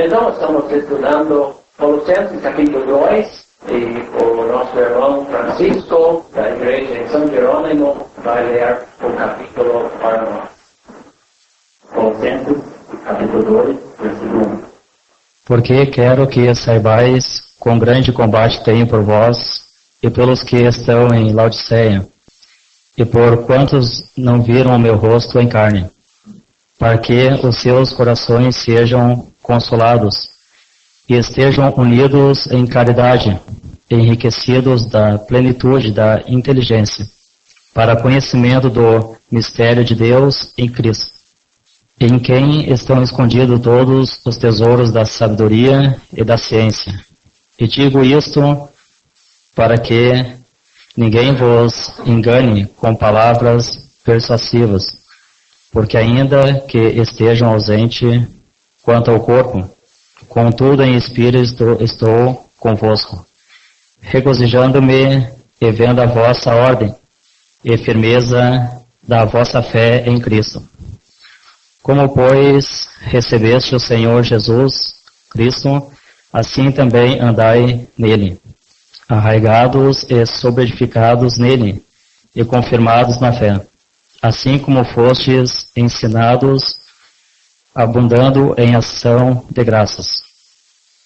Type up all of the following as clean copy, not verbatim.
Então, estamos estudando Colossenses capítulo 2, e o nosso irmão Francisco, da igreja em São Jerônimo, vai ler o capítulo para nós. Colossenses capítulo 2, versículo 1. Porque quero que saibais quão grande combate tenho por vós e pelos que estão em Laodiceia, e por quantos não viram o meu rosto em carne, para que os seus corações sejam consolados e estejam unidos em caridade, enriquecidos da plenitude da inteligência, para conhecimento do mistério de Deus em Cristo, em quem estão escondidos todos os tesouros da sabedoria e da ciência. E digo isto para que ninguém vos engane com palavras persuasivas, porque ainda que estejam ausentes quanto ao corpo, contudo em espírito estou convosco, regozijando-me e vendo a vossa ordem e firmeza da vossa fé em Cristo. Como, pois, recebeste o Senhor Jesus Cristo, assim também andai nele, arraigados e sobreedificados nele, e confirmados na fé, assim como fostes ensinados, abundando em ação de graças,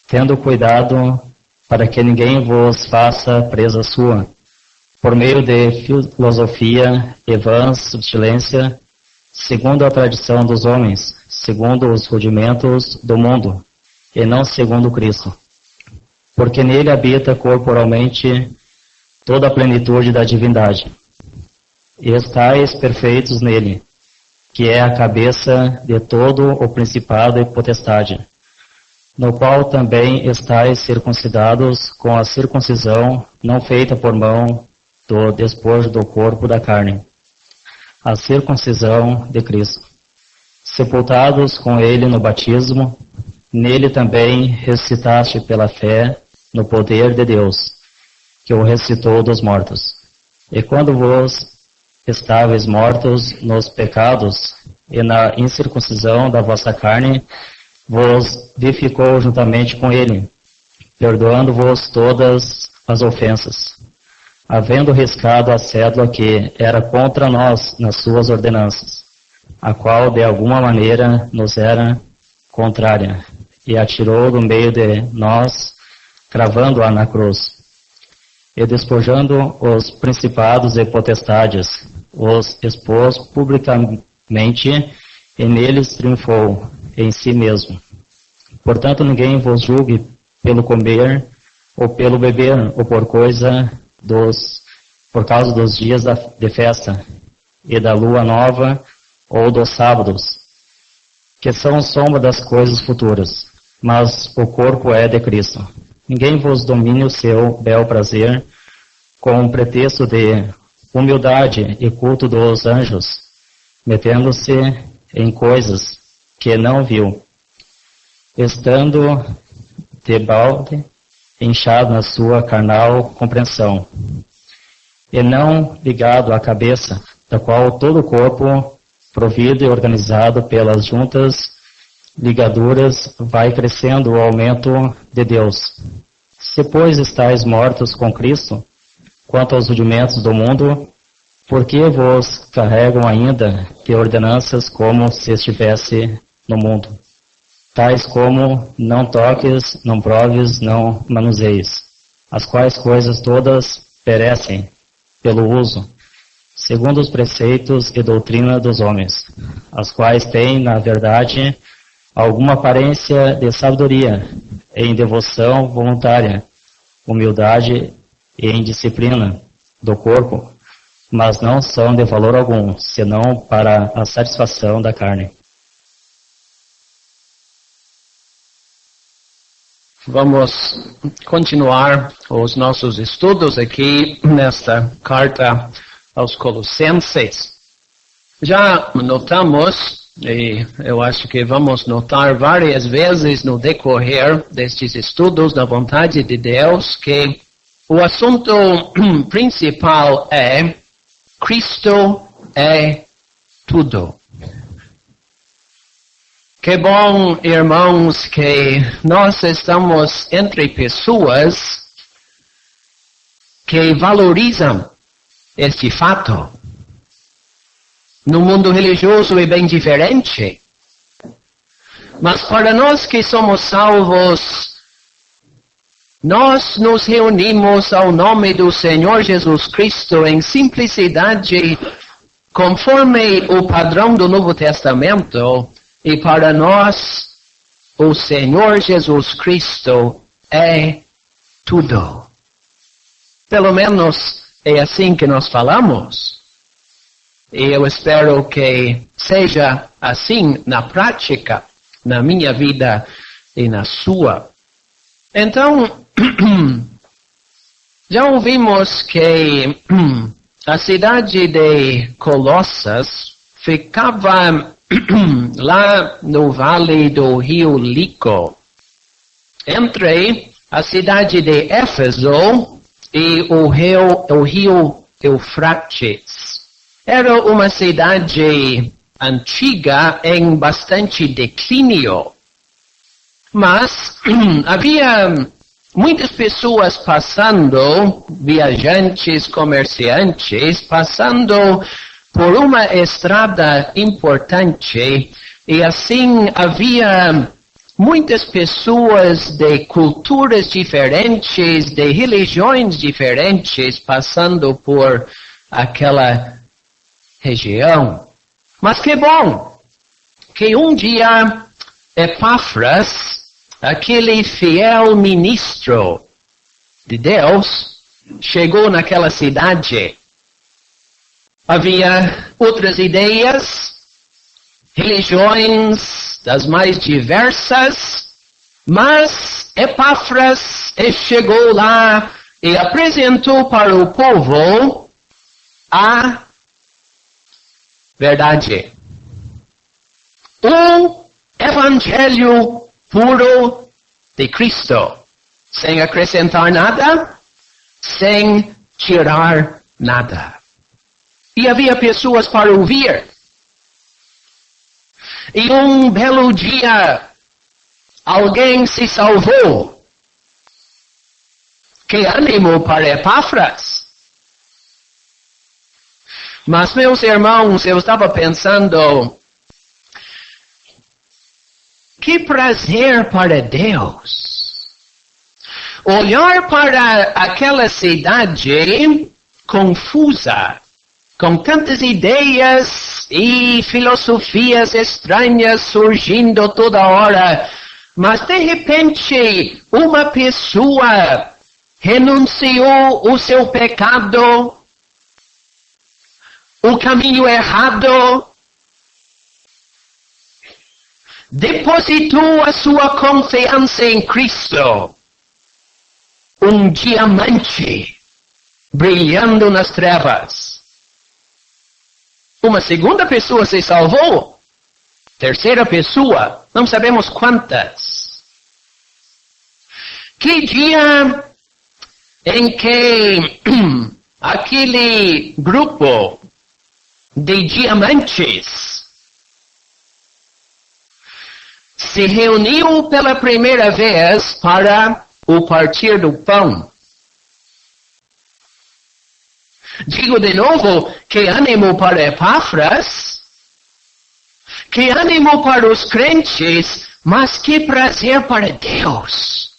tendo cuidado para que ninguém vos faça presa sua, por meio de filosofia e vã subtilência, segundo a tradição dos homens, segundo os rudimentos do mundo, e não segundo Cristo. Porque nele habita corporalmente toda a plenitude da divindade. E estáis perfeitos nele, que é a cabeça de todo o principado e potestade, no qual também estáis circuncidados com a circuncisão não feita por mão do despojo do corpo da carne, a circuncisão de Cristo, sepultados com ele no batismo, nele também ressuscitaste pela fé no poder de Deus, que o ressuscitou dos mortos. E quando vos estáveis mortos nos pecados e na incircuncisão da vossa carne, vos vivificou juntamente com ele, perdoando-vos todas as ofensas, havendo riscado a cédula que era contra nós nas suas ordenanças, a qual de alguma maneira nos era contrária, e atirou do meio de nós, cravando-a na cruz. E despojando os principados e potestades, os expôs publicamente, e neles triunfou em si mesmo. Portanto, ninguém vos julgue pelo comer, ou pelo beber, ou por causa dos dias de festa, e da lua nova, ou dos sábados, que são sombra das coisas futuras, mas o corpo é de Cristo. Ninguém vos domine o seu bel prazer, com um pretexto de humildade e culto dos anjos, metendo-se em coisas que não viu, estando debalde, inchado na sua carnal compreensão, e não ligado à cabeça, da qual todo o corpo, provido e organizado pelas juntas ligaduras, vai crescendo o aumento de Deus. Se, pois, estáis mortos com Cristo, quanto aos rudimentos do mundo, por que vos carregam ainda de ordenanças como se estivesse no mundo? Tais como, não toques, não proves, não manuseis, as quais coisas todas perecem pelo uso, segundo os preceitos e doutrina dos homens, as quais têm, na verdade, alguma aparência de sabedoria, em devoção voluntária, humildade e em disciplina do corpo, mas não são de valor algum, senão para a satisfação da carne. Vamos continuar os nossos estudos aqui nesta carta aos Colossenses. Já notamos, e eu acho que vamos notar várias vezes no decorrer destes estudos da vontade de Deus, que o assunto principal é Cristo é tudo. Que bom, irmãos, que nós estamos entre pessoas que valorizam este fato. No mundo religioso é bem diferente. Mas para nós que somos salvos, nós nos reunimos ao nome do Senhor Jesus Cristo em simplicidade, conforme o padrão do Novo Testamento, e para nós, o Senhor Jesus Cristo é tudo. Pelo menos é assim que nós falamos. E eu espero que seja assim na prática, na minha vida e na sua. Então, já ouvimos que a cidade de Colossas ficava lá no vale do rio Lico, entre a cidade de Éfeso e o rio Eufrates. Era uma cidade antiga em bastante declínio, mas havia muitas pessoas passando, viajantes, comerciantes, passando por uma estrada importante, e assim havia muitas pessoas de culturas diferentes, de religiões diferentes, passando por aquela região. Mas que bom que um dia Epáfras, aquele fiel ministro de Deus, chegou naquela cidade. Havia outras ideias, religiões das mais diversas, mas Epáfras chegou lá e apresentou para o povo a verdade. O Evangelho puro de Cristo, sem acrescentar nada, sem tirar nada. E havia pessoas para ouvir. E um belo dia, alguém se salvou. Que ânimo para Epáfras! Mas, meus irmãos, eu estava pensando, que prazer para Deus olhar para aquela cidade confusa, com tantas ideias e filosofias estranhas surgindo toda hora, mas de repente uma pessoa renunciou o seu pecado, o caminho errado, depositou a sua confiança em Cristo, um diamante brilhando nas trevas. Uma segunda pessoa se salvou, terceira pessoa, não sabemos quantas. Que dia em que aquele grupo de diamantes se reuniu pela primeira vez para o partir do pão. Digo de novo, que ânimo para Epáfras, que ânimo para os crentes, mas que prazer para Deus.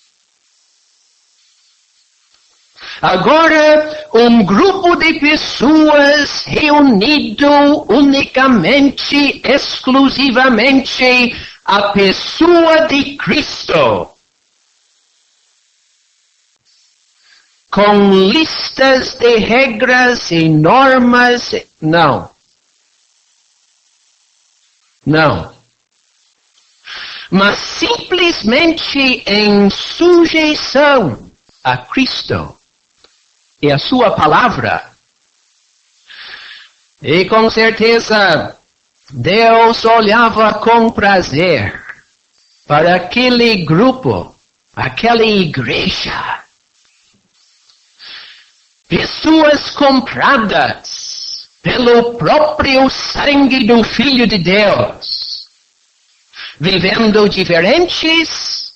Agora, um grupo de pessoas reunido unicamente, exclusivamente, a pessoa de Cristo, com listas de regras e normas. Não. Mas simplesmente em sujeição a Cristo e a sua palavra. E com certeza Deus olhava com prazer para aquele grupo, aquela igreja. Pessoas compradas pelo próprio sangue do Filho de Deus. vivendo diferentes,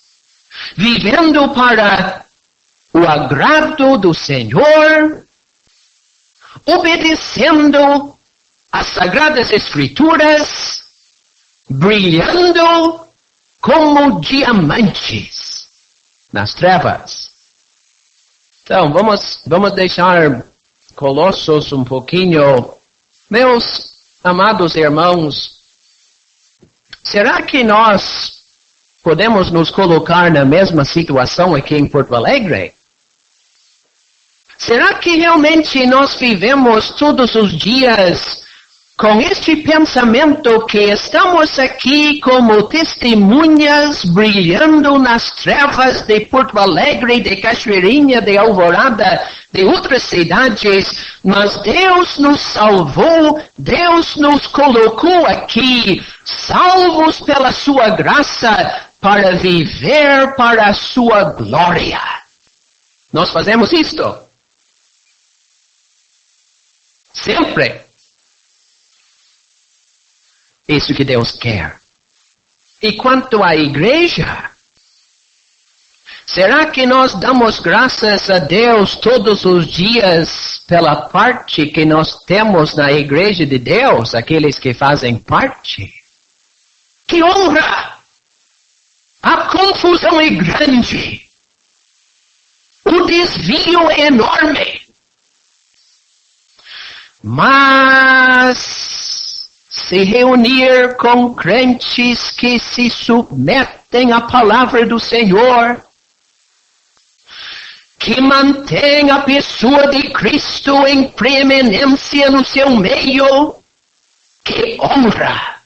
vivendo para o agrado do Senhor, obedecendo as Sagradas Escrituras, brilhando como diamantes nas trevas. Então, vamos deixar Colossos um pouquinho. Meus amados irmãos, será que nós podemos nos colocar na mesma situação aqui em Porto Alegre? Será que realmente nós vivemos todos os dias com este pensamento que estamos aqui como testemunhas brilhando nas trevas de Porto Alegre, de Cachoeirinha, de Alvorada, de outras cidades, mas Deus nos salvou, Deus nos colocou aqui, salvos pela sua graça, para viver para a sua glória. Nós fazemos isto. Sempre. Isso que Deus quer. E quanto à igreja, será que nós damos graças a Deus todos os dias pela parte que nós temos na igreja de Deus, aqueles que fazem parte? Que honra! A confusão é grande. O desvio é enorme. Mas se reunir com crentes que se submetem à palavra do Senhor, que mantém a pessoa de Cristo em preeminência no seu meio, que honra!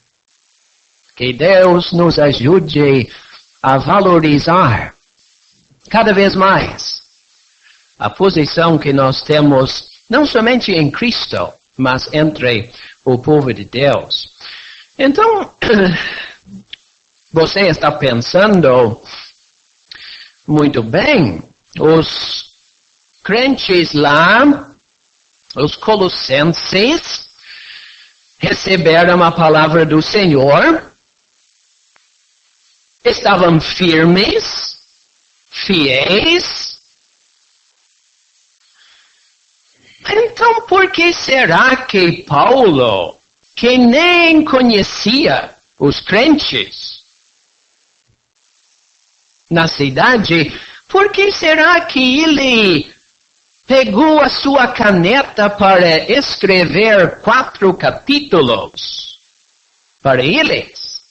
Que Deus nos ajude a valorizar cada vez mais a posição que nós temos, não somente em Cristo, mas entre o povo de Deus. Então, você está pensando, muito bem, os crentes lá, os colossenses, receberam a palavra do Senhor, estavam firmes, fiéis. Então, por que será que Paulo, que nem conhecia os crentes na cidade, por que será que ele pegou a sua caneta para escrever 4 capítulos para eles?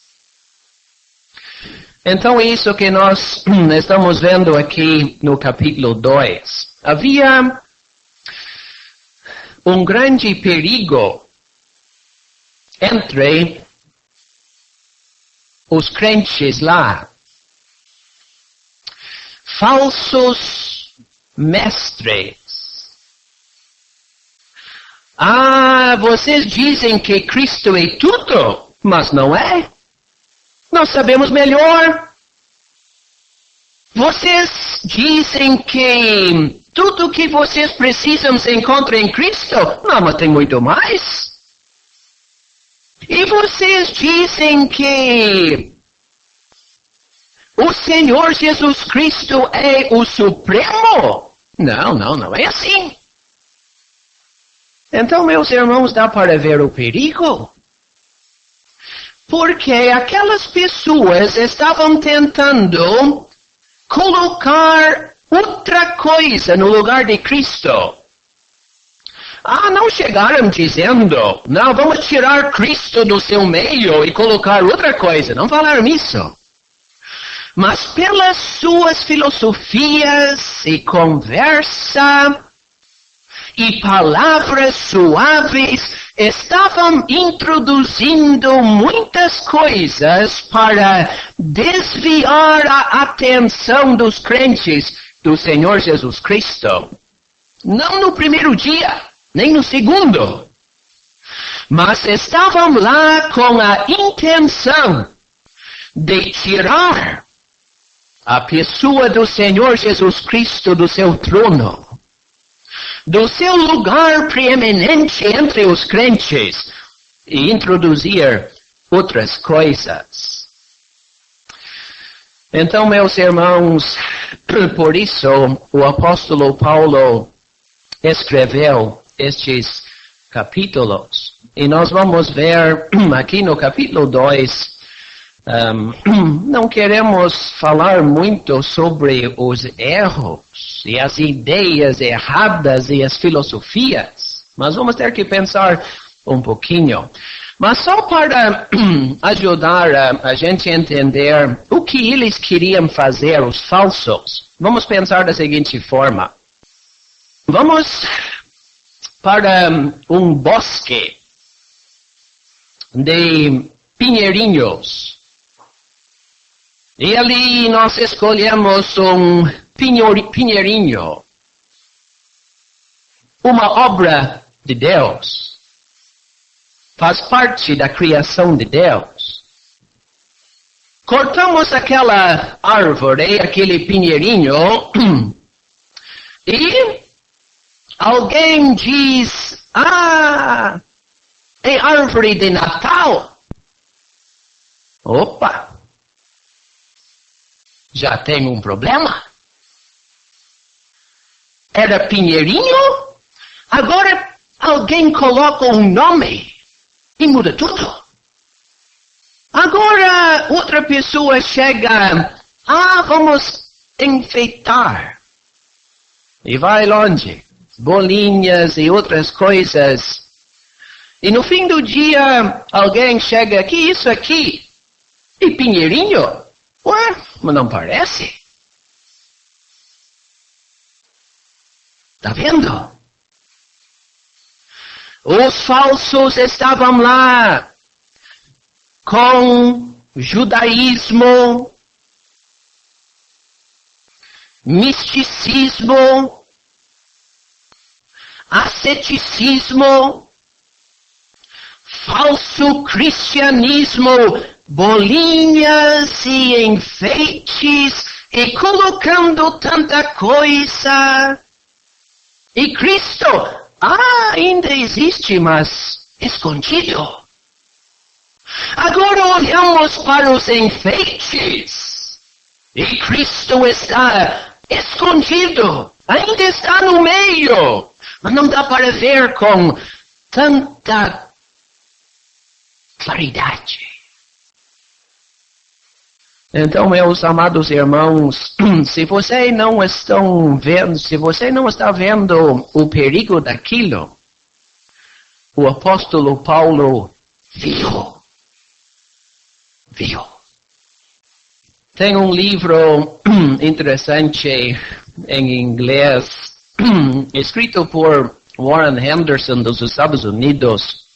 Então, isso que nós estamos vendo aqui no capítulo 2. Havia um grande perigo entre os crentes lá. Falsos mestres. Vocês dizem que Cristo é tudo, mas não é. Nós sabemos melhor. Vocês dizem que tudo que vocês precisam se encontra em Cristo. Não, mas tem muito mais. E vocês dizem que o Senhor Jesus Cristo é o Supremo. Não é assim. Então, meus irmãos, dá para ver o perigo. Porque aquelas pessoas estavam tentando colocar outra coisa no lugar de Cristo. Não chegaram dizendo, não, vamos tirar Cristo do seu meio e colocar outra coisa. Não falaram isso. Mas pelas suas filosofias e conversa e palavras suaves, estavam introduzindo muitas coisas para desviar a atenção dos crentes do Senhor Jesus Cristo. Não no primeiro dia, nem no segundo. Mas estavam lá com a intenção de tirar a pessoa do Senhor Jesus Cristo do seu trono, do seu lugar preeminente entre os crentes, e introduzir outras coisas. Então, meus irmãos, por isso o apóstolo Paulo escreveu estes capítulos. E nós vamos ver aqui no capítulo 2, não queremos falar muito sobre os erros e as ideias erradas e as filosofias, mas vamos ter que pensar um pouquinho. Mas só para ajudar a gente a entender o que eles queriam fazer, os falsos, vamos pensar da seguinte forma. Vamos para um bosque de pinheirinhos. E ali nós escolhemos um pinheirinho, uma obra de Deus. Faz parte da criação de Deus. Cortamos aquela árvore, aquele pinheirinho, e alguém diz, é árvore de Natal. Opa! Já tem um problema? Era pinheirinho? Agora alguém coloca um nome e muda tudo. Agora outra pessoa chega, vamos enfeitar. E vai longe. Bolinhas e outras coisas. E no fim do dia, alguém chega aqui, isso aqui. E pinheirinho? Ué, mas não parece? Tá vendo? Os falsos estavam lá com judaísmo, misticismo, asceticismo, falso cristianismo, bolinhas e enfeites e colocando tanta coisa. E Cristo ainda existe, mas escondido. Agora olhamos para os enfeites e Cristo está escondido, ainda está no meio, mas não dá para ver com tanta claridade. Então, meus amados irmãos, se você não está vendo o perigo daquilo, o apóstolo Paulo viu. Tem um livro interessante em inglês, escrito por Warren Henderson dos Estados Unidos.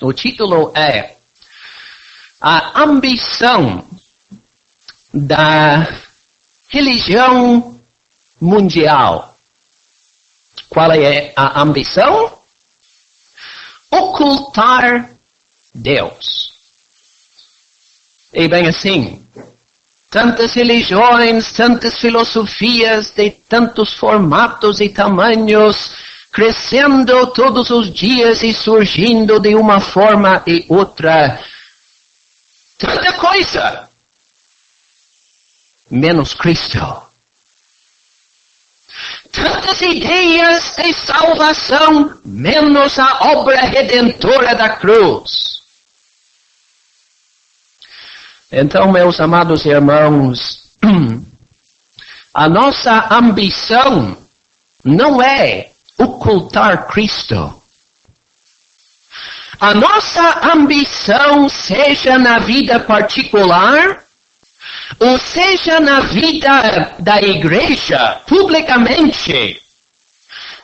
O título é A Ambição da Religião Mundial. Qual é a ambição? Ocultar Deus. E bem assim, tantas religiões, tantas filosofias de tantos formatos e tamanhos, crescendo todos os dias e surgindo de uma forma e outra. Tanta coisa. Menos Cristo. Tantas ideias de salvação, menos a obra redentora da cruz. Então, meus amados irmãos, a nossa ambição não é ocultar Cristo. A nossa ambição, seja na vida particular, ou seja na vida da igreja, publicamente,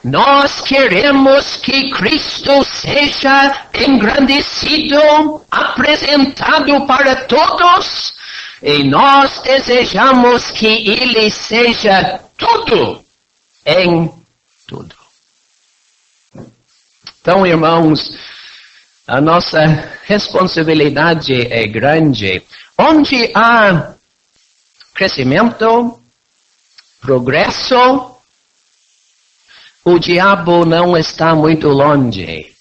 nós queremos que Cristo seja engrandecido, apresentado para todos, e nós desejamos que Ele seja tudo em tudo. Então, irmãos, a nossa responsabilidade é grande. Onde há crescimento, progresso, o diabo não está muito longe.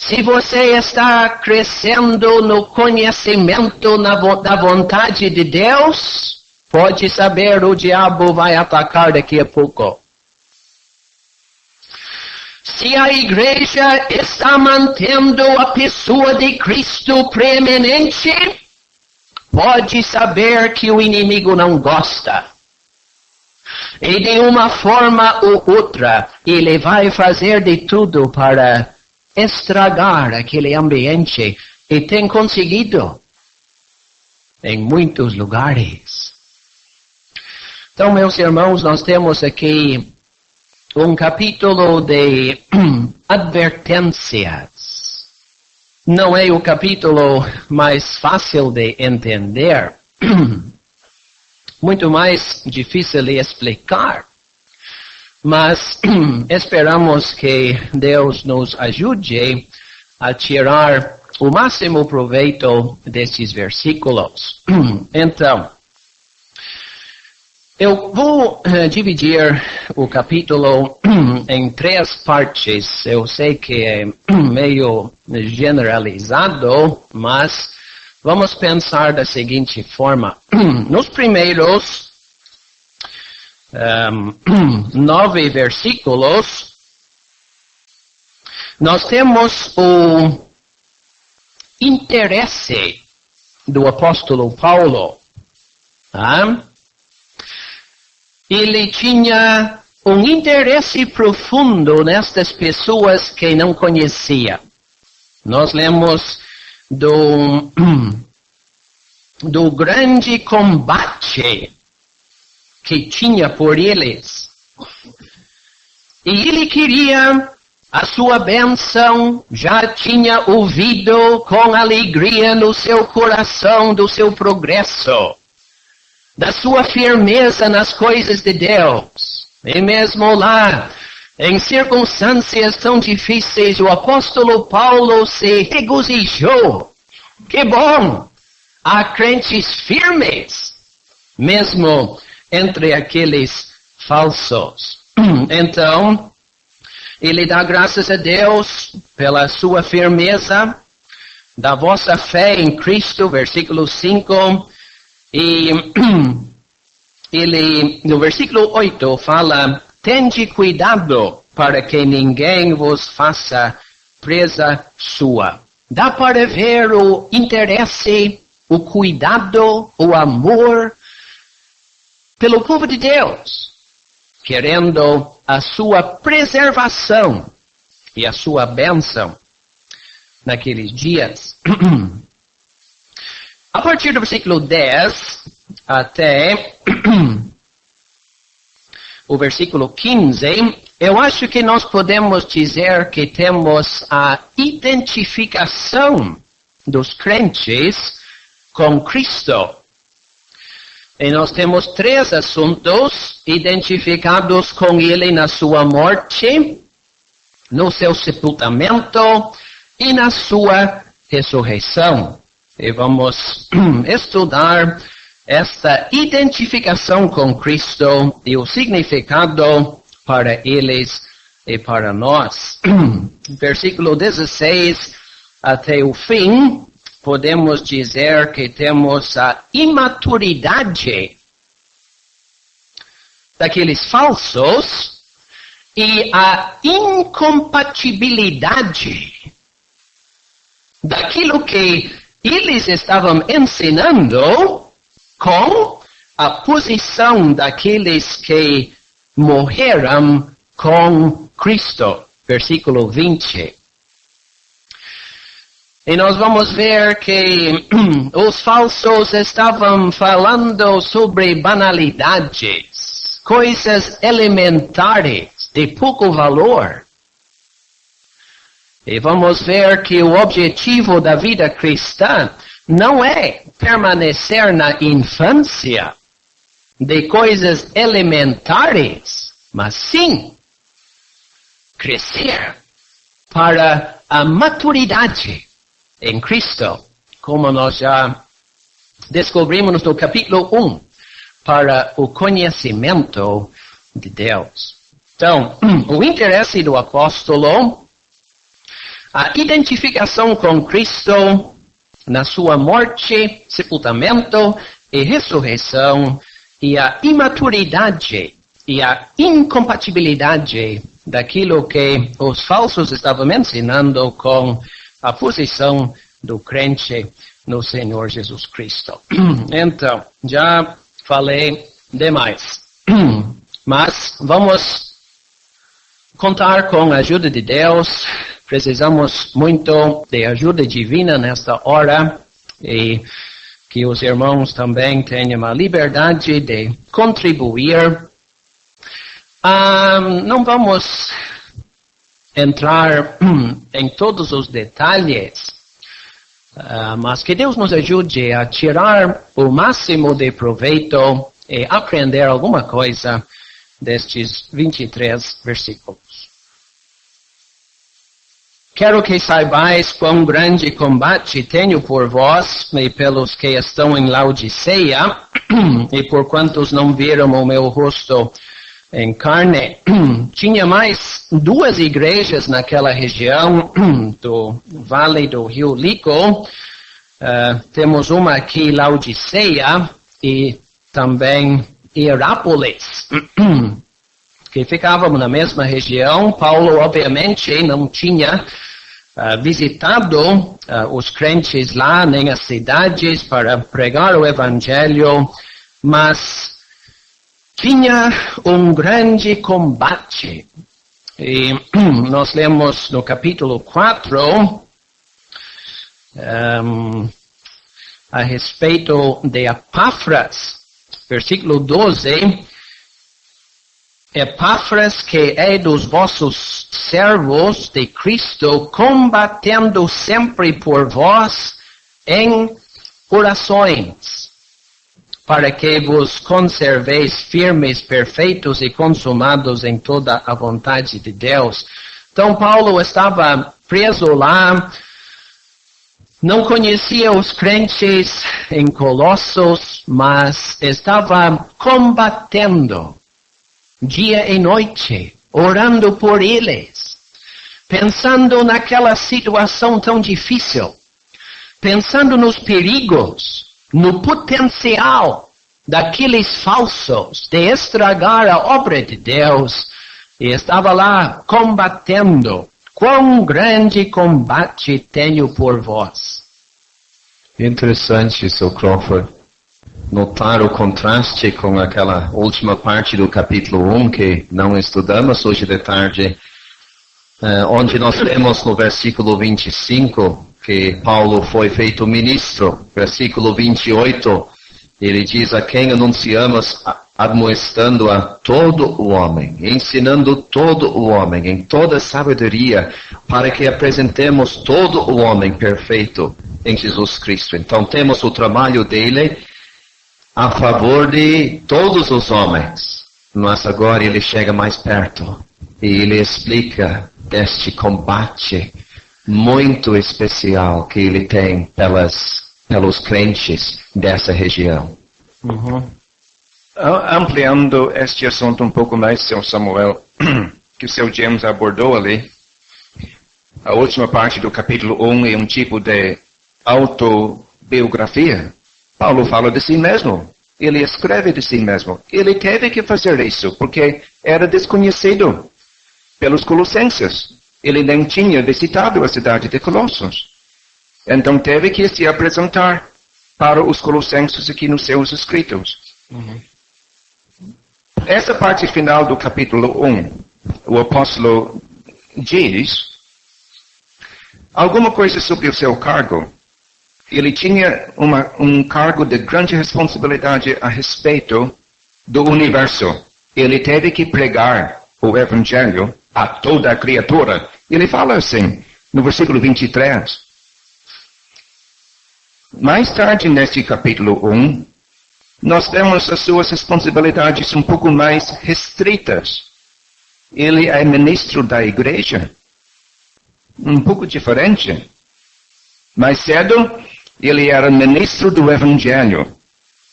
Se você está crescendo no conhecimento da vontade de Deus, pode saber, o diabo vai atacar daqui a pouco. Se a igreja está mantendo a pessoa de Cristo preeminente, pode saber que o inimigo não gosta. E de uma forma ou outra, ele vai fazer de tudo para estragar aquele ambiente. E tem conseguido em muitos lugares. Então, meus irmãos, nós temos aqui um capítulo de advertências. Não é o capítulo mais fácil de entender. Muito mais difícil de explicar. Mas esperamos que Deus nos ajude a tirar o máximo proveito desses versículos. Então, eu vou dividir o capítulo em 3 partes. Eu sei que é meio generalizado, mas vamos pensar da seguinte forma. Nos primeiros 9 versículos, nós temos o interesse do apóstolo Paulo. Tá? Ele tinha um interesse profundo nestas pessoas que não conhecia. Nós lemos do grande combate que tinha por eles. E ele queria a sua bênção, já tinha ouvido com alegria no seu coração do seu progresso, da sua firmeza nas coisas de Deus. E mesmo lá, em circunstâncias tão difíceis, o apóstolo Paulo se regozijou. Que bom! Há crentes firmes, mesmo entre aqueles falsos. Então, ele dá graças a Deus pela sua firmeza, da vossa fé em Cristo, versículo 5. E ele, no versículo 8, fala: tende cuidado para que ninguém vos faça presa sua. Dá para ver o interesse, o cuidado, o amor pelo povo de Deus, querendo a sua preservação e a sua bênção naqueles dias. A partir do versículo 10 até o versículo 15, eu acho que nós podemos dizer que temos a identificação dos crentes com Cristo. E nós temos 3 assuntos identificados com Ele na sua morte, no seu sepultamento e na sua ressurreição. E vamos estudar esta identificação com Cristo e o significado para eles e para nós. Versículo 16 até o fim, podemos dizer que temos a imaturidade daqueles falsos e a incompatibilidade daquilo que eles estavam ensinando com a posição daqueles que morreram com Cristo. Versículo 20. E nós vamos ver que os falsos estavam falando sobre banalidades, coisas elementares de pouco valor. E vamos ver que o objetivo da vida cristã não é permanecer na infância de coisas elementares, mas sim crescer para a maturidade em Cristo, como nós já descobrimos no capítulo 1, para o conhecimento de Deus. Então, o interesse do apóstolo A identificação com Cristo na sua morte, sepultamento e ressurreição, e a imaturidade e a incompatibilidade daquilo que os falsos estavam ensinando com a posição do crente no Senhor Jesus Cristo. Então, já falei demais. Mas vamos contar com a ajuda de Deus. Precisamos muito de ajuda divina nesta hora. E que os irmãos também tenham a liberdade de contribuir. Não vamos entrar em todos os detalhes, mas que Deus nos ajude a tirar o máximo de proveito e aprender alguma coisa destes 23 versículos. Quero que saibais quão grande combate tenho por vós e pelos que estão em Laodiceia, e por quantos não viram o meu rosto em carne. Tinha mais 2 igrejas naquela região do Vale do Rio Lico. Temos uma aqui, Laodiceia, e também Hierápolis, que ficavam na mesma região. Paulo, obviamente, não tinha visitado os crentes lá, nem as cidades, para pregar o Evangelho, mas tinha um grande combate. E nós lemos no capítulo 4, a respeito de Epáfras, versículo 12, Epáfras, que é dos vossos servos de Cristo, combatendo sempre por vós em orações, para que vos conserveis firmes, perfeitos e consumados em toda a vontade de Deus. Então Paulo estava preso lá, não conhecia os crentes em Colossos, mas estava combatendo dia e noite, orando por eles, pensando naquela situação tão difícil, pensando nos perigos, no potencial daqueles falsos de estragar a obra de Deus, e estava lá combatendo. Quão grande combate tenho por vós. Interessante, Sr. Crawford, notar o contraste com aquela última parte do capítulo 1 que não estudamos hoje de tarde, onde nós lemos no versículo 25 que Paulo foi feito ministro. Versículo 28, ele diz: a quem anunciamos, admoestando a todo o homem, ensinando todo o homem em toda sabedoria, para que apresentemos todo o homem perfeito em Jesus Cristo. Então temos o trabalho dele a favor de todos os homens, mas agora ele chega mais perto e ele explica deste combate muito especial que ele tem pelos crentes dessa região. Ampliando este assunto um pouco mais, Sr. Samuel, que o Sr. James abordou ali, a última parte do capítulo 1 é um tipo de autobiografia. Paulo fala de si mesmo, ele escreve de si mesmo. Ele teve que fazer isso, porque era desconhecido pelos colossenses. Ele nem tinha visitado a cidade de Colossos. Então teve que se apresentar para os colossenses aqui nos seus escritos. Essa parte final do capítulo 1, o apóstolo diz alguma coisa sobre o seu cargo. Ele tinha um cargo de grande responsabilidade a respeito do universo. Ele teve que pregar o evangelho a toda a criatura. Ele fala assim, no versículo 23. Mais tarde, neste capítulo 1, nós temos as suas responsabilidades um pouco mais restritas. Ele é ministro da igreja, um pouco diferente. Mais cedo, ele era ministro do evangelho,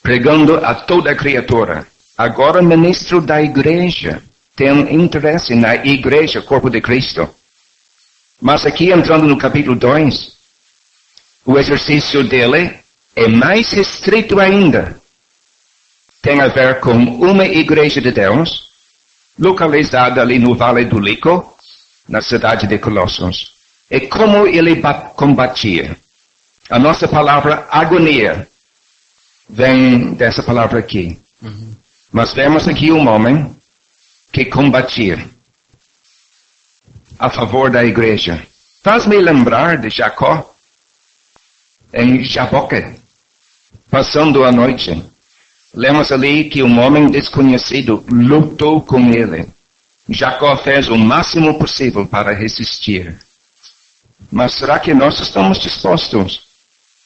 pregando a toda a criatura. Agora, ministro da igreja, tem interesse na igreja, corpo de Cristo. Mas aqui, entrando no capítulo 2, o exercício dele é mais restrito ainda. Tem a ver com uma igreja de Deus, localizada ali no Vale do Lico, na cidade de Colossos. E como ele combatia. A nossa palavra agonia vem dessa palavra aqui. Mas vemos aqui um homem que combatia a favor da igreja. Faz-me lembrar de Jacó em Jaboque, passando a noite. Lemos ali que um homem desconhecido lutou com ele. Jacó fez o máximo possível para resistir. Mas será que nós estamos dispostos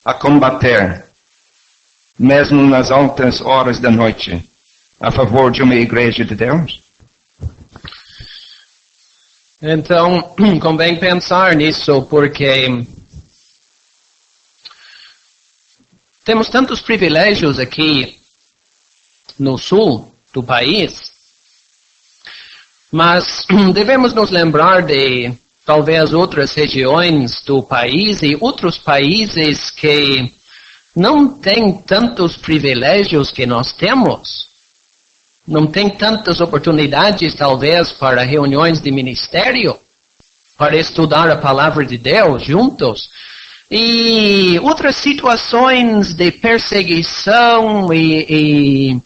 a combater, mesmo nas altas horas da noite, a favor de uma igreja de Deus? Então, convém pensar nisso, porque temos tantos privilégios aqui no sul do país, mas devemos nos lembrar de talvez outras regiões do país e outros países que não têm tantos privilégios que nós temos. Não tem tantas oportunidades, talvez, para reuniões de ministério, para estudar a palavra de Deus juntos. E outras situações de perseguição e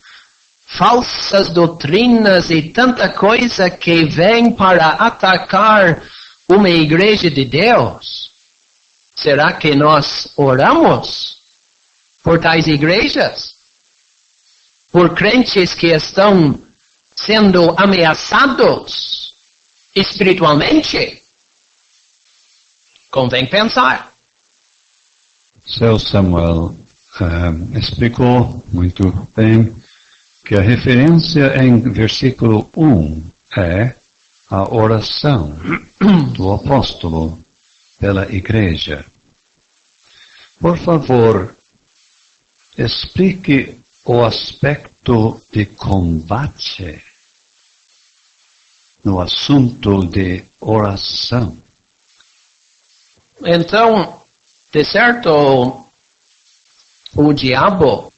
falsas doutrinas e tanta coisa que vem para atacar uma igreja de Deus. Será que nós oramos por tais igrejas? Por crentes que estão sendo ameaçados espiritualmente? Convém pensar. Seu Samuel explicou muito bem que a referência em versículo 1 é a oração do apóstolo pela igreja. Por favor, explique o aspecto de combate no assunto de oração. Então, de certo, o diabo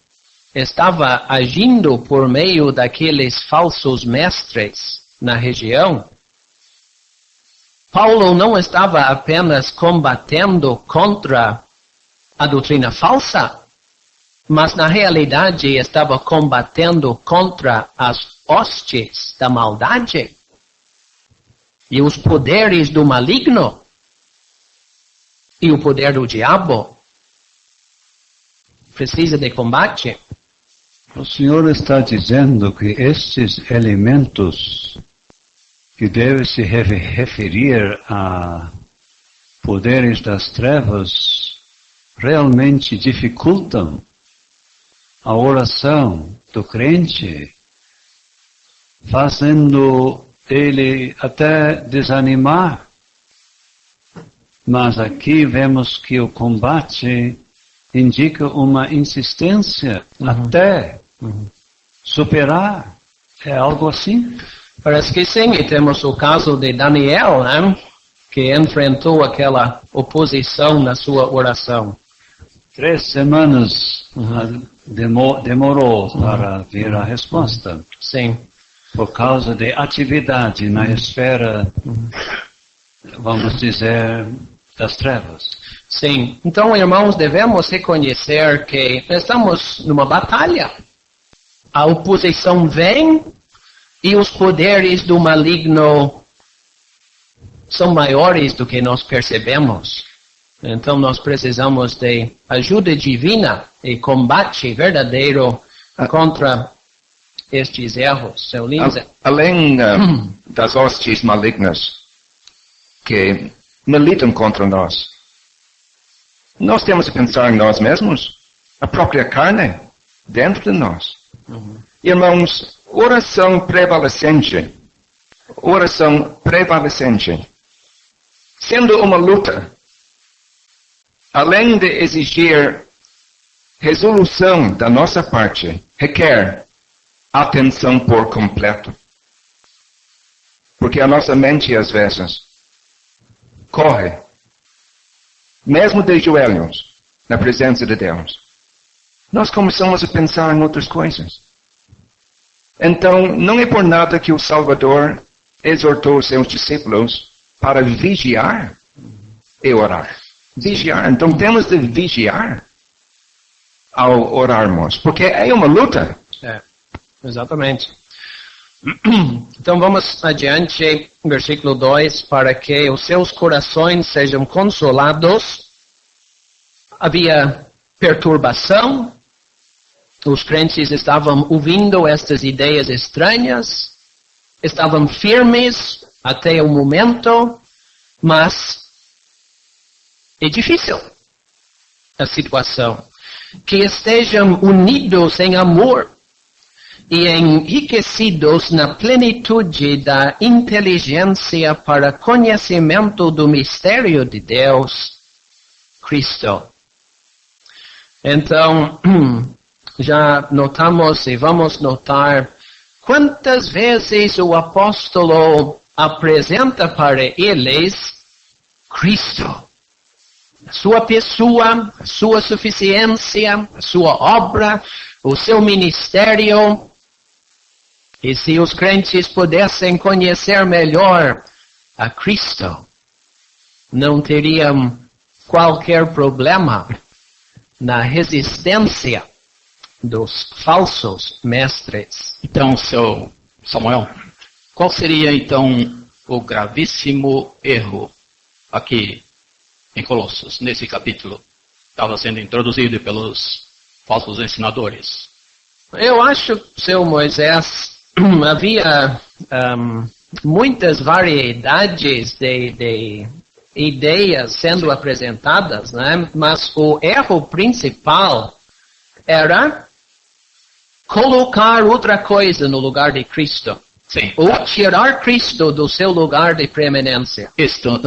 estava agindo por meio daqueles falsos mestres na região. Paulo não estava apenas combatendo contra a doutrina falsa, mas na realidade estava combatendo contra as hostes da maldade e os poderes do maligno e o poder do diabo. Precisa de combate. O Senhor está dizendo que estes elementos que devem se referir a poderes das trevas realmente dificultam a oração do crente, fazendo ele até desanimar. Mas aqui vemos que o combate indica uma insistência até superar. É algo assim? Parece que sim, e temos o caso de Daniel, né? Que enfrentou aquela oposição na sua oração. 3 semanas demorou para vir a resposta. Sim. Por causa de atividade na esfera, vamos dizer, das trevas. Sim. Então, irmãos, devemos reconhecer que estamos numa batalha. A oposição vem e os poderes do maligno são maiores do que nós percebemos. Então, nós precisamos de ajuda divina e combate verdadeiro contra estes erros. Seu Lindsay. Além das hostes malignas que militam contra nós, nós temos que pensar em nós mesmos, a própria carne dentro de nós. Irmãos, oração prevalecente, sendo uma luta, além de exigir resolução da nossa parte, requer atenção por completo. Porque a nossa mente, às vezes, corre, mesmo de joelhos, na presença de Deus, nós começamos a pensar em outras coisas. Então, não é por nada que o Salvador exortou seus discípulos para vigiar e orar. Vigiar. Então, temos de vigiar ao orarmos, porque é uma luta. Exatamente. Então vamos adiante, versículo 2, para que os seus corações sejam consolados. Havia perturbação, os crentes estavam ouvindo estas ideias estranhas, estavam firmes até o momento, mas é difícil a situação. Que estejam unidos em amor e enriquecidos na plenitude da inteligência para conhecimento do mistério de Deus, Cristo. Então, já notamos e vamos notar quantas vezes o apóstolo apresenta para eles Cristo. Sua pessoa, sua suficiência, sua obra, o seu ministério. E se os crentes pudessem conhecer melhor a Cristo, não teriam qualquer problema na resistência dos falsos mestres. Então, seu Samuel, qual seria então o gravíssimo erro aqui em Colossos, nesse capítulo? Estava sendo introduzido pelos falsos ensinadores. Eu acho, seu Moisés, havia muitas variedades de ideias sendo apresentadas, né? Mas o erro principal era colocar outra coisa no lugar de Cristo. Sim. Ou tirar Cristo do seu lugar de preeminência. Isto,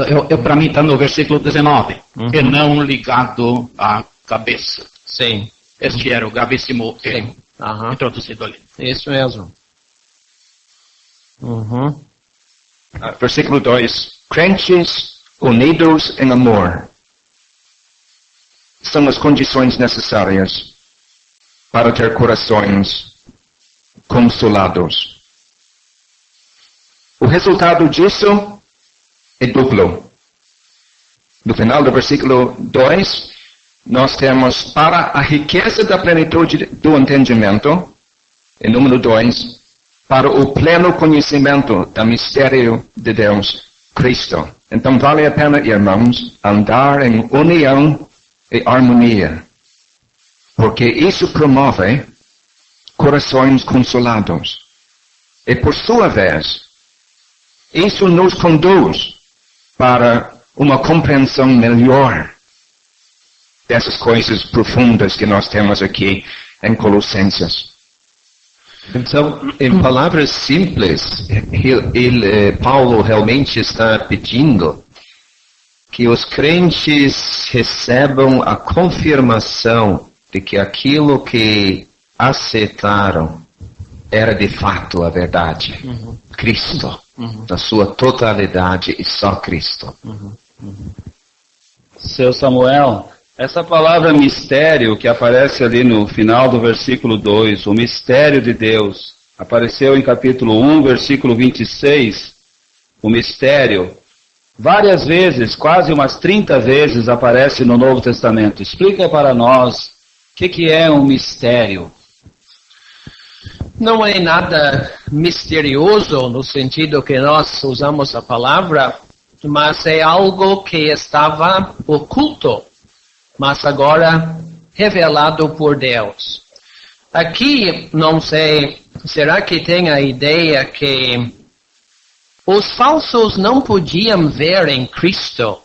para mim está no versículo 19. E não ligado à cabeça. Sim. Este era o gravíssimo erro introduzido ali. Isso mesmo. Versículo 2. Crentes unidos em amor são as condições necessárias para ter corações consolados. O resultado disso é duplo. No final do versículo 2, nós temos para a riqueza da plenitude do entendimento, e número 2, para o pleno conhecimento do mistério de Deus, Cristo. Então vale a pena, irmãos, andar em união e harmonia, porque isso promove corações consolados. E por sua vez, isso nos conduz para uma compreensão melhor dessas coisas profundas que nós temos aqui em Colossenses. Então, em palavras simples, Paulo realmente está pedindo que os crentes recebam a confirmação de que aquilo que aceitaram era de fato a verdade. Cristo, na sua totalidade e só Cristo. Seu Samuel, essa palavra mistério que aparece ali no final do versículo 2, o mistério de Deus, apareceu em capítulo 1, versículo 26, o mistério, várias vezes, quase umas 30 vezes aparece no Novo Testamento. Explica para nós o que é um mistério. Não é nada misterioso no sentido que nós usamos a palavra, mas é algo que estava oculto, mas agora revelado por Deus. Aqui, não sei, será que tem a ideia que os falsos não podiam ver em Cristo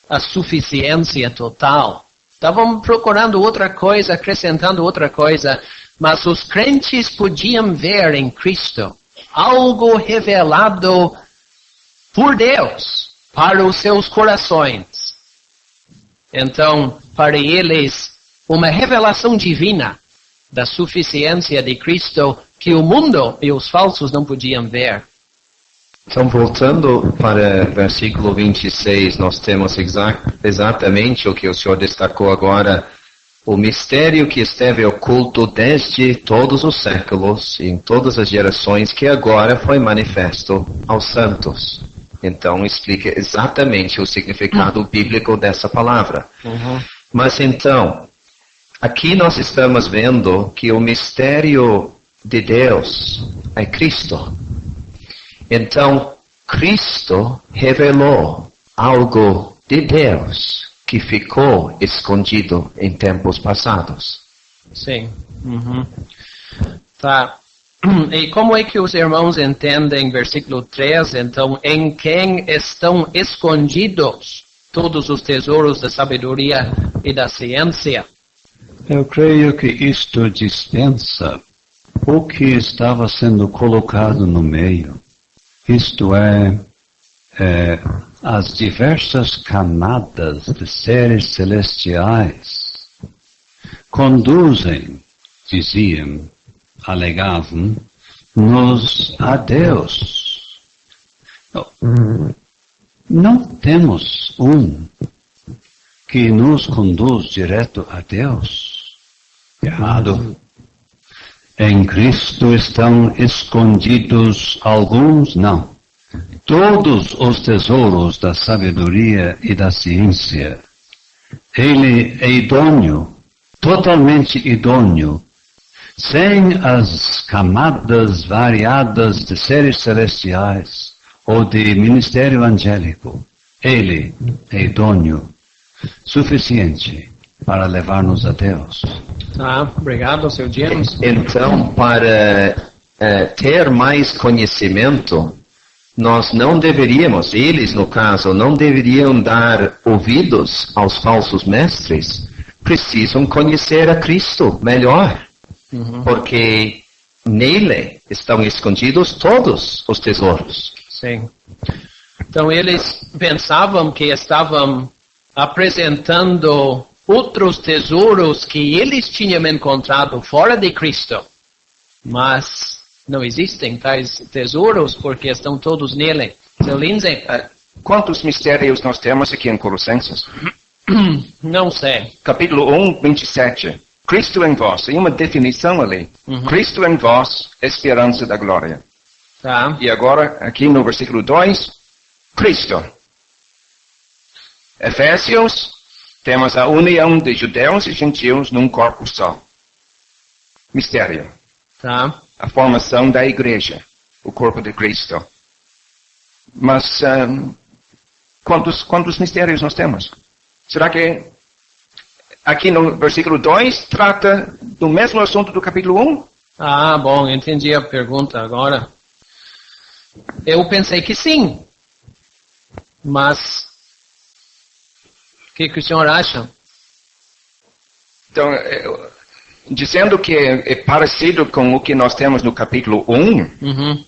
a suficiência total? Estavam procurando outra coisa, acrescentando outra coisa, mas os crentes podiam ver em Cristo algo revelado por Deus para os seus corações. Então, para eles, uma revelação divina da suficiência de Cristo que o mundo e os falsos não podiam ver. Então, voltando para o versículo 26, nós temos exatamente o que o senhor destacou agora, o mistério que esteve oculto desde todos os séculos, em todas as gerações, que agora foi manifesto aos santos. Então, explica exatamente o significado bíblico dessa palavra. Mas então, aqui nós estamos vendo que o mistério de Deus é Cristo. Então, Cristo revelou algo de Deus que ficou escondido em tempos passados. Sim. Tá. E como é que os irmãos entendem versículo 3, então, em quem estão escondidos todos os tesouros da sabedoria e da ciência? Eu creio que isto dispensa o que estava sendo colocado no meio. Isto é, as diversas camadas de seres celestiais conduzem, diziam, alegavam-nos a Deus. Não temos um que nos conduz direto a Deus. Errado. Em Cristo estão escondidos alguns, não. Todos os tesouros da sabedoria e da ciência. Ele é idôneo, totalmente idôneo, sem as camadas variadas de seres celestiais ou de ministério angélico. Ele é idôneo, suficiente para levar-nos a Deus. Obrigado, seu James. Então, para ter mais conhecimento, nós não deveríamos, eles no caso, não deveriam dar ouvidos aos falsos mestres, precisam conhecer a Cristo melhor, porque nele estão escondidos todos os tesouros. Sim. Então eles pensavam que estavam apresentando outros tesouros que eles tinham encontrado fora de Cristo, mas não existem tais tesouros porque estão todos nele. Seu Lindsay? Quantos mistérios nós temos aqui em Colossenses? Não sei. Capítulo 1, 27. Cristo em vós. Tem uma definição ali. Cristo em vós, esperança da glória. Tá. E agora, aqui no versículo 2, Cristo. Efésios, temos a união de judeus e gentios num corpo só. Mistério. Tá. A formação da igreja, o corpo de Cristo. Mas quantos mistérios nós temos? Será que aqui no versículo 2 trata do mesmo assunto do capítulo 1? Bom, entendi a pergunta agora. Eu pensei que sim. Mas o que o senhor acha? Então, dizendo que é parecido com o que nós temos no capítulo 1,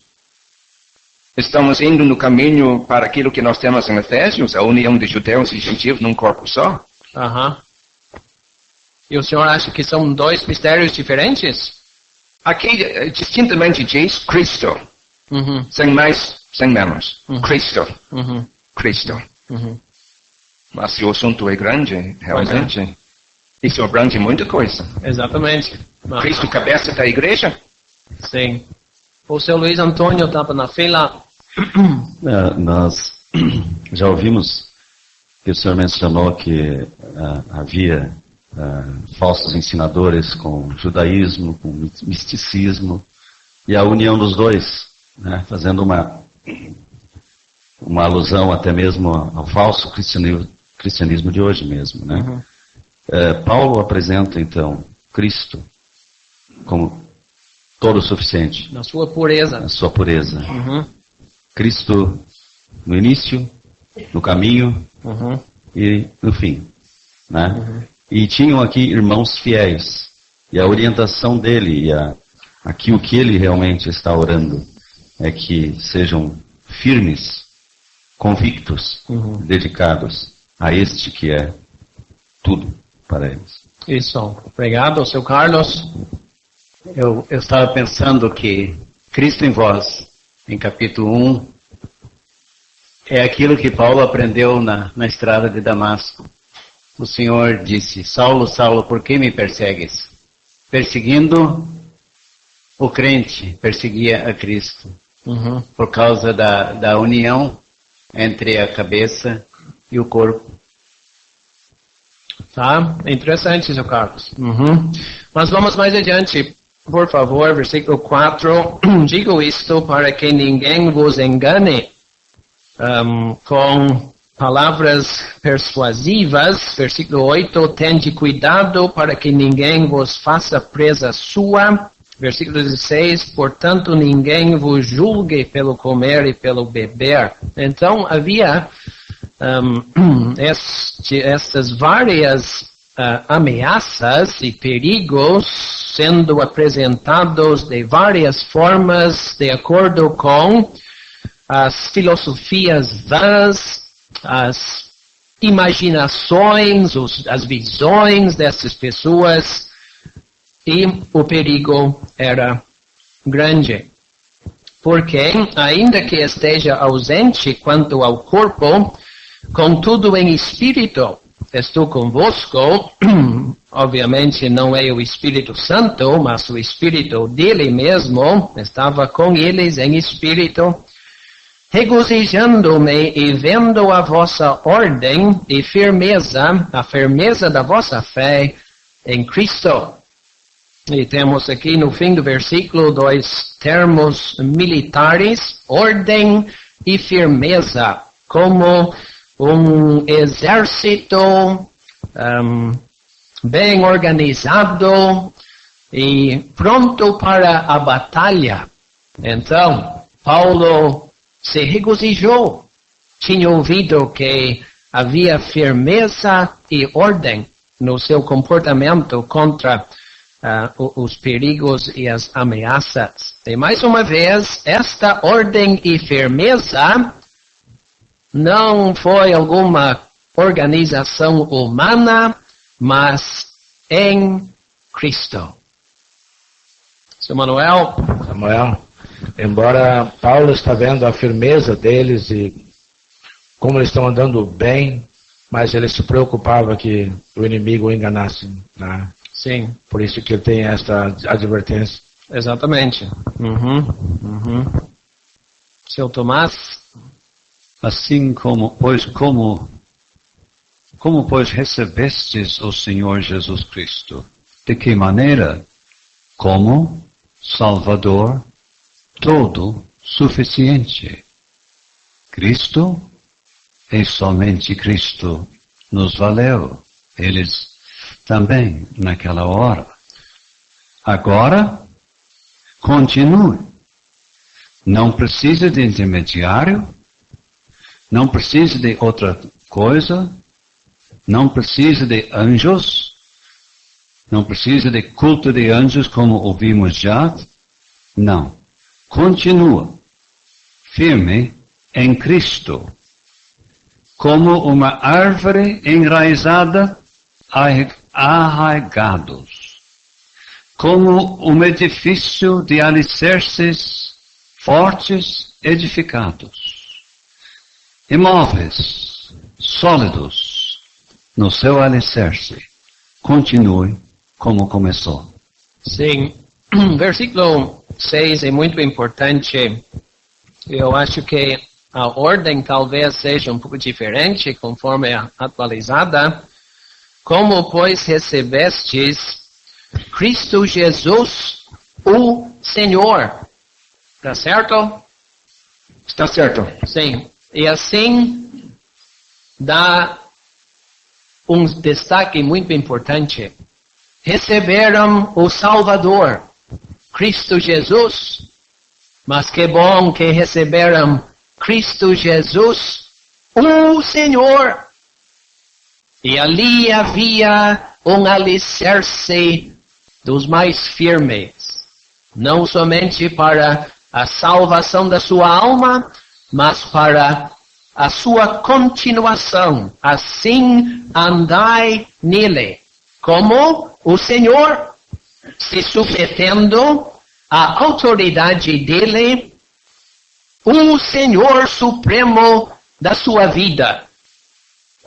estamos indo no caminho para aquilo que nós temos em Efésios, a união de judeus e gentios num corpo só. E o senhor acha que são dois mistérios diferentes? Aqui, distintamente diz Cristo. Sem mais, sem menos. Cristo. Cristo. Mas se o assunto é grande, realmente, isso abrange muita coisa. Exatamente. Cristo, cabeça da igreja? Sim. O seu Luiz Antônio estava na fila. Nós já ouvimos que o senhor mencionou que havia falsos ensinadores com judaísmo, com misticismo, e a união dos dois, né, fazendo uma alusão até mesmo ao falso cristianismo de hoje mesmo, né? Paulo apresenta então Cristo como todo suficiente. Na sua pureza. Na sua pureza. Cristo no início, no caminho e no fim, né? E tinham aqui irmãos fiéis, e a orientação dele, aqui o que ele realmente está orando, é que sejam firmes, convictos, dedicados a este que é tudo para eles. Isso. Obrigado, seu Carlos. Eu estava pensando que Cristo em vós, em capítulo 1, É aquilo que Paulo aprendeu na estrada de Damasco. O Senhor disse: Saulo, Saulo, por que me persegues? Perseguindo o crente, perseguia a Cristo. Por causa da união entre a cabeça e o corpo. Tá? Interessante, seu Carlos. Mas vamos mais adiante. Por favor, versículo 4. Digo isto para que ninguém vos engane com palavras persuasivas. Versículo 8. Tende cuidado para que ninguém vos faça presa sua. Versículo 16. Portanto, ninguém vos julgue pelo comer e pelo beber. Então, havia estas várias ameaças e perigos sendo apresentados de várias formas, de acordo com as filosofias vãs, as imaginações, as visões dessas pessoas, e o perigo era grande. Porque, ainda que esteja ausente quanto ao corpo, contudo em espírito estou convosco. Obviamente não é o Espírito Santo, mas o Espírito dele mesmo estava com eles em espírito, regozijando-me e vendo a vossa ordem e firmeza, a firmeza da vossa fé em Cristo. E temos aqui no fim do versículo 2 termos militares: ordem e firmeza, como um exército bem organizado e pronto para a batalha. Então, Paulo se regozijou. Tinha ouvido que havia firmeza e ordem no seu comportamento contra os perigos e as ameaças. E mais uma vez, esta ordem e firmeza não foi alguma organização humana, mas em Cristo. Samuel, embora Paulo está vendo a firmeza deles e como eles estão andando bem, mas ele se preocupava que o inimigo o enganasse, né? Sim. Por isso que ele tem esta advertência. Exatamente. Seu Tomás? Assim como pois recebestes o Senhor Jesus Cristo? De que maneira? Como Salvador todo suficiente. Cristo e somente Cristo nos valeu. Eles também naquela hora. Agora, continue. Não precisa de intermediário, não precisa de outra coisa, não precisa de anjos, não precisa de culto de anjos como ouvimos já. Não. Continua firme em Cristo, como uma árvore enraizada, arraigados, como um edifício de alicerces fortes edificados, imóveis, sólidos, no seu alicerce. Continue como começou. Sim. Versículo 6 é muito importante. Eu acho que a ordem talvez seja um pouco diferente, conforme a atualizada. Como, pois, recebestes Cristo Jesus, o Senhor. Está certo? Está certo. Sim. E assim, dá um destaque muito importante. Receberam o Salvador, Cristo Jesus. Mas que bom que receberam Cristo Jesus, o Senhor. E ali havia um alicerce dos mais firmes. Não somente para a salvação da sua alma, mas para a sua continuação. Assim andai nele, como o Senhor, se submetendo à autoridade dele, o Senhor Supremo da sua vida.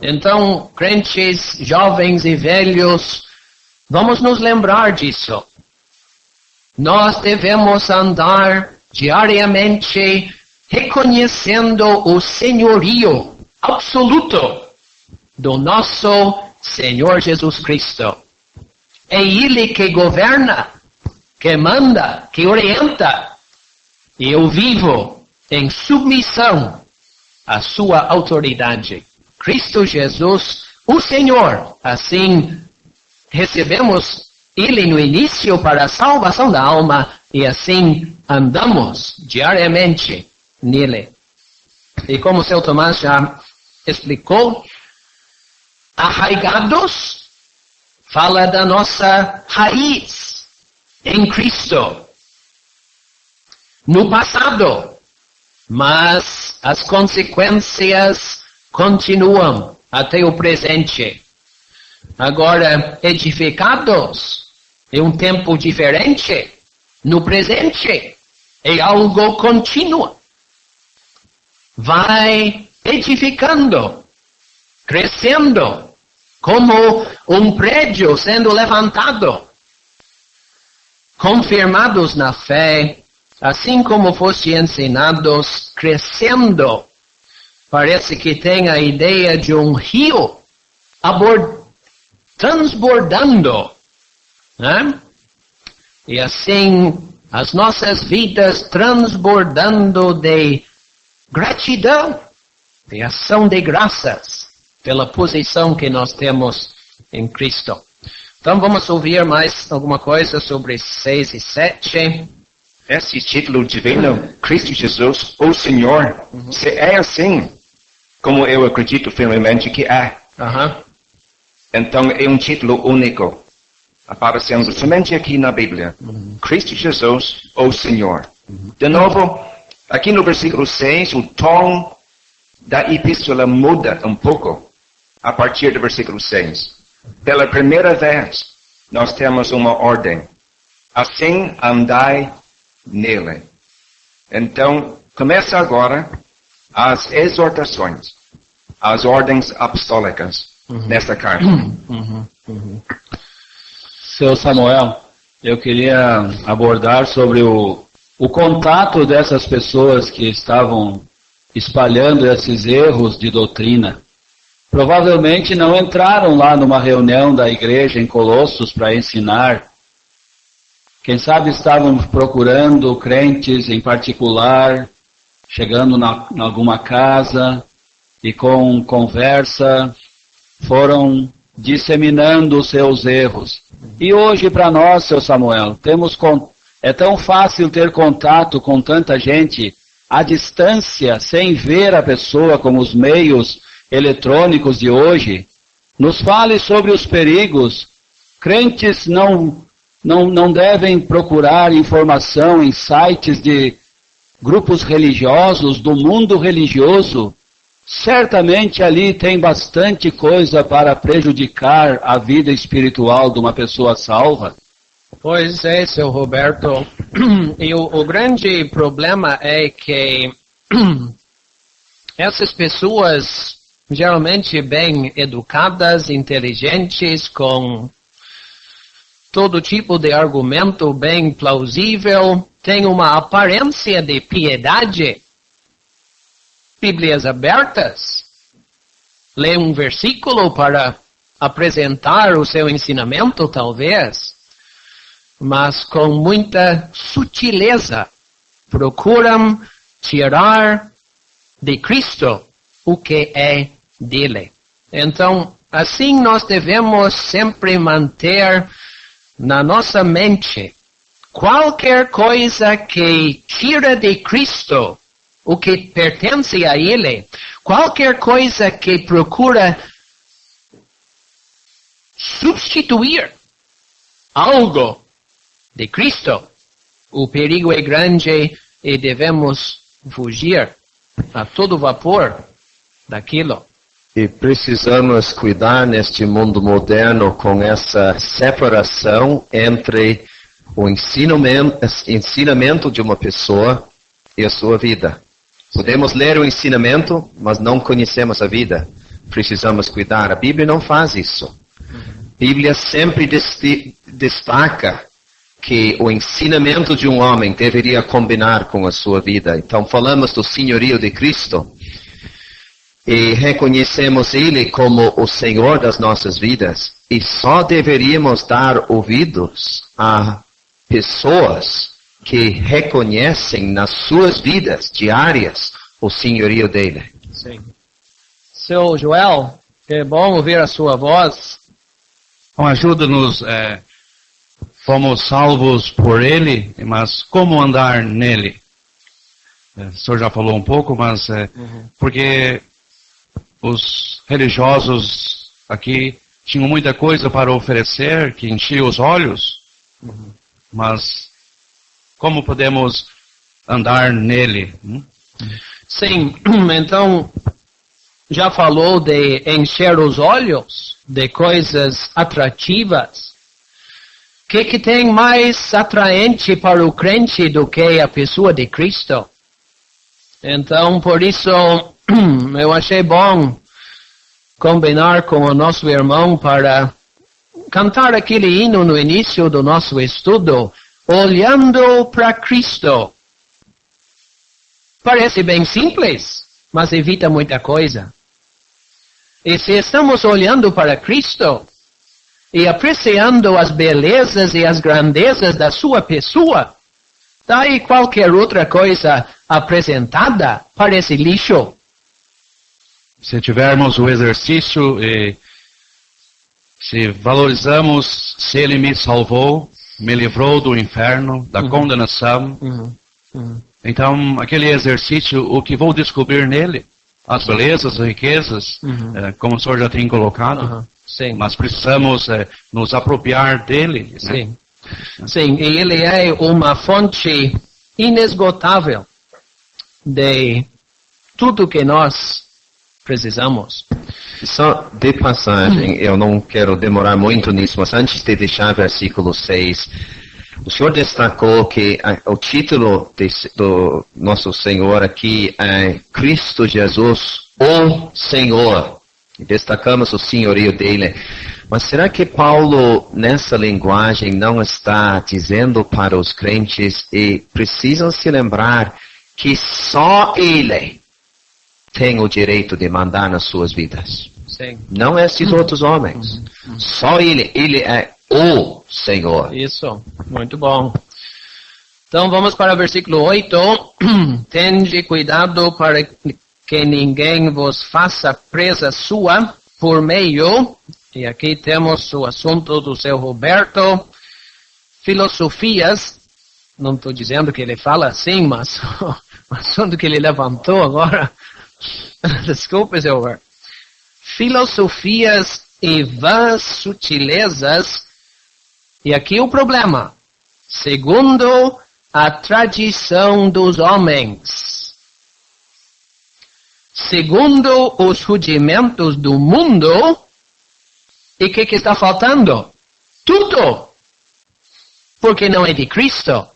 Então, crentes, jovens e velhos, vamos nos lembrar disso. Nós devemos andar diariamente reconhecendo o senhorio absoluto do nosso Senhor Jesus Cristo. É Ele que governa, que manda, que orienta. E eu vivo em submissão à sua autoridade. Cristo Jesus, o Senhor. Assim, recebemos Ele no início para a salvação da alma e assim andamos diariamente nele. E como o seu Tomás já explicou, arraigados fala da nossa raiz em Cristo. No passado, mas as consequências continuam até o presente. Agora, edificados em um tempo diferente, no presente, é algo contínuo. Vai edificando, crescendo, como um prédio sendo levantado. Confirmados na fé, assim como fosse ensinados, crescendo. Parece que tem a ideia de um rio transbordando. Né? E assim, as nossas vidas transbordando de gratidão, de ação de graças, pela posição que nós temos em Cristo. Então vamos ouvir mais alguma coisa sobre 6 e 7. Esse título divino, Cristo Jesus, o Senhor, se é assim, como eu acredito firmemente que é, então é um título único, aparecendo somente aqui na Bíblia. Cristo Jesus, o Senhor. De novo, aqui no versículo 6, o tom da epístola muda um pouco, a partir do versículo 6. Pela primeira vez, nós temos uma ordem. Assim andai nele. Então, começa agora as exortações, as ordens apostólicas nesta carta. Seu Samuel, eu queria abordar sobre o contato dessas pessoas que estavam espalhando esses erros de doutrina. Provavelmente não entraram lá numa reunião da igreja em Colossos para ensinar. Quem sabe estavam procurando crentes em particular, chegando em alguma casa e com conversa foram disseminando os seus erros. E hoje para nós, seu Samuel, é tão fácil ter contato com tanta gente à distância, sem ver a pessoa, como os meios eletrônicos de hoje. Nos fale sobre os perigos. Crentes não devem procurar informação em sites de grupos religiosos, do mundo religioso. Certamente ali tem bastante coisa para prejudicar a vida espiritual de uma pessoa salva. Pois é, seu Roberto. E o grande problema é que essas pessoas, geralmente bem educadas, inteligentes, com todo tipo de argumento bem plausível, têm uma aparência de piedade, Bíblias abertas, lê um versículo para apresentar o seu ensinamento, talvez, mas com muita sutileza procuram tirar de Cristo o que é dele. Então, assim nós devemos sempre manter na nossa mente qualquer coisa que tira de Cristo o que pertence a Ele, qualquer coisa que procura substituir algo de Cristo, o perigo é grande e devemos fugir a todo vapor daquilo. E precisamos cuidar neste mundo moderno com essa separação entre o ensinamento de uma pessoa e a sua vida. Podemos ler o ensinamento, mas não conhecemos a vida. Precisamos cuidar. A Bíblia não faz isso. A Bíblia sempre destaca que o ensinamento de um homem deveria combinar com a sua vida. Então falamos do senhorio de Cristo e reconhecemos Ele como o Senhor das nossas vidas. E só deveríamos dar ouvidos a pessoas que reconhecem nas suas vidas diárias o senhorio dele. Sim. Seu Joel, é bom ouvir a sua voz. Então, ajuda-nos, fomos salvos por Ele, mas como andar nele? O senhor já falou um pouco, mas porque os religiosos aqui tinham muita coisa para oferecer, que enchia os olhos, mas como podemos andar nele? Sim, então, já falou de encher os olhos de coisas atrativas. O que tem mais atraente para o crente do que a pessoa de Cristo? Então, por isso, eu achei bom combinar com o nosso irmão para cantar aquele hino no início do nosso estudo, olhando para Cristo. Parece bem simples, mas evita muita coisa. E se estamos olhando para Cristo e apreciando as belezas e as grandezas da sua pessoa, daí qualquer outra coisa apresentada parece lixo. Se tivermos o exercício e se valorizamos se Ele me salvou, me livrou do inferno, da condenação, então aquele exercício, o que vou descobrir nele? As belezas, as riquezas, como o senhor já tem colocado, Sim. mas precisamos nos apropriar dele. Sim. Sim, e ele é uma fonte inesgotável de tudo que nós precisamos. Só de passagem, eu não quero demorar muito nisso, mas antes de deixar versículo 6, o senhor destacou que o título do nosso Senhor aqui é Cristo Jesus, o Senhor. Destacamos o senhorio dele. Mas será que Paulo, nessa linguagem, não está dizendo para os crentes e precisam se lembrar que só Ele tem o direito de mandar nas suas vidas? Sim. Não esses outros homens. Só Ele. Ele é o Senhor. Isso, muito bom. Então vamos para o versículo 8. Tende cuidado para que ninguém vos faça presa sua por meio, e aqui temos o assunto do seu Roberto, filosofias, não estou dizendo que ele fala assim, mas o assunto que ele levantou agora, desculpe, seu Roberto, filosofias e vãs sutilezas, e aqui o problema, segundo a tradição dos homens, segundo os rudimentos do mundo. E o que está faltando? Tudo! Porque não é de Cristo.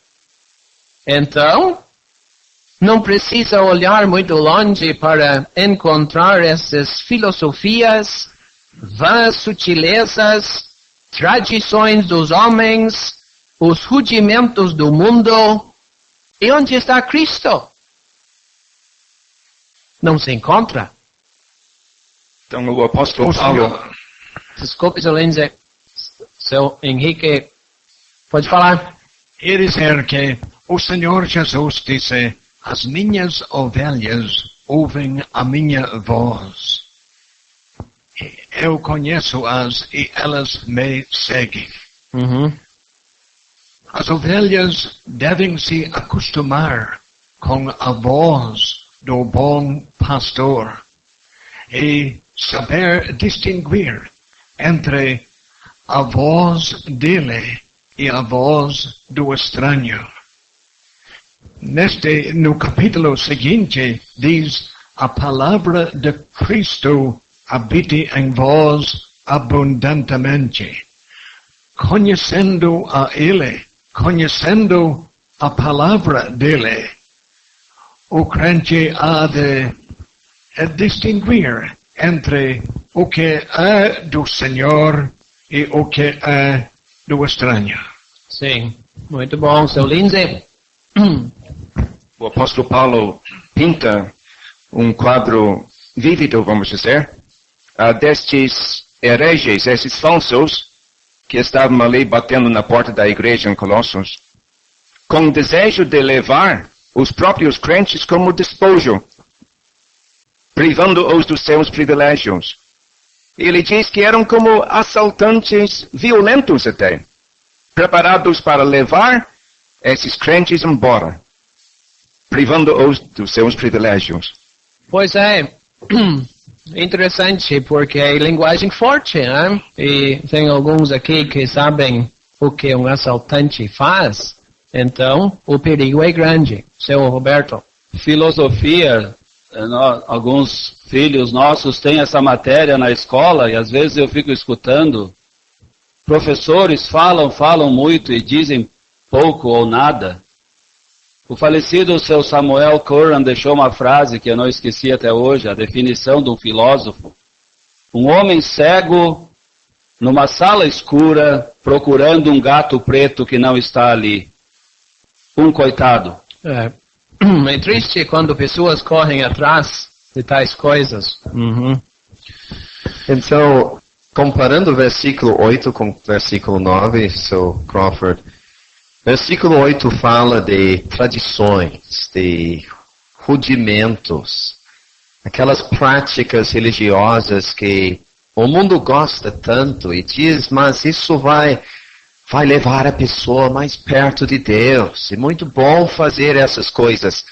Então, não precisa olhar muito longe para encontrar essas filosofias, vãs sutilezas, tradições dos homens, os rudimentos do mundo. E onde está Cristo? Não se encontra. Então o apóstolo Paulo... Desculpe, seu Lindsay. Seu Henrique, pode falar. E dizer que o Senhor Jesus disse, as minhas ovelhas ouvem a minha voz. Eu conheço-as e elas me seguem. As ovelhas devem se acostumar com a voz do bom pastor e saber distinguir entre a voz dele e a voz do estranho. No capítulo seguinte, diz, a palavra de Cristo habite em vós abundantemente. Conhecendo a Ele, conhecendo a palavra dele, o crente há de distinguir entre o que é do Senhor e o que é do estranho. Sim, muito bom, seu Lindsay. O apóstolo Paulo pinta um quadro vívido, vamos dizer, destes hereges, esses falsos, que estavam ali batendo na porta da igreja em Colossos, com o desejo de levar os próprios crentes como despojo, privando-os dos seus privilégios. Ele diz que eram como assaltantes violentos até, preparados para levar esses crentes embora, privando-os dos seus privilégios. Pois é, interessante, porque é linguagem forte, né? E tem alguns aqui que sabem o que um assaltante faz, então o perigo é grande. Seu Roberto. Filosofia, alguns filhos nossos têm essa matéria na escola e às vezes eu fico escutando. Professores falam muito e dizem pouco ou nada. O falecido seu Samuel Curran deixou uma frase que eu não esqueci até hoje, a definição de um filósofo. Um homem cego numa sala escura procurando um gato preto que não está ali. Um coitado. É triste quando pessoas correm atrás de tais coisas. Então, comparando o versículo 8 com o versículo 9, Sr. Crawford, versículo 8 fala de tradições, de rudimentos, aquelas práticas religiosas que o mundo gosta tanto e diz, mas isso vai levar a pessoa mais perto de Deus. É muito bom fazer essas coisas.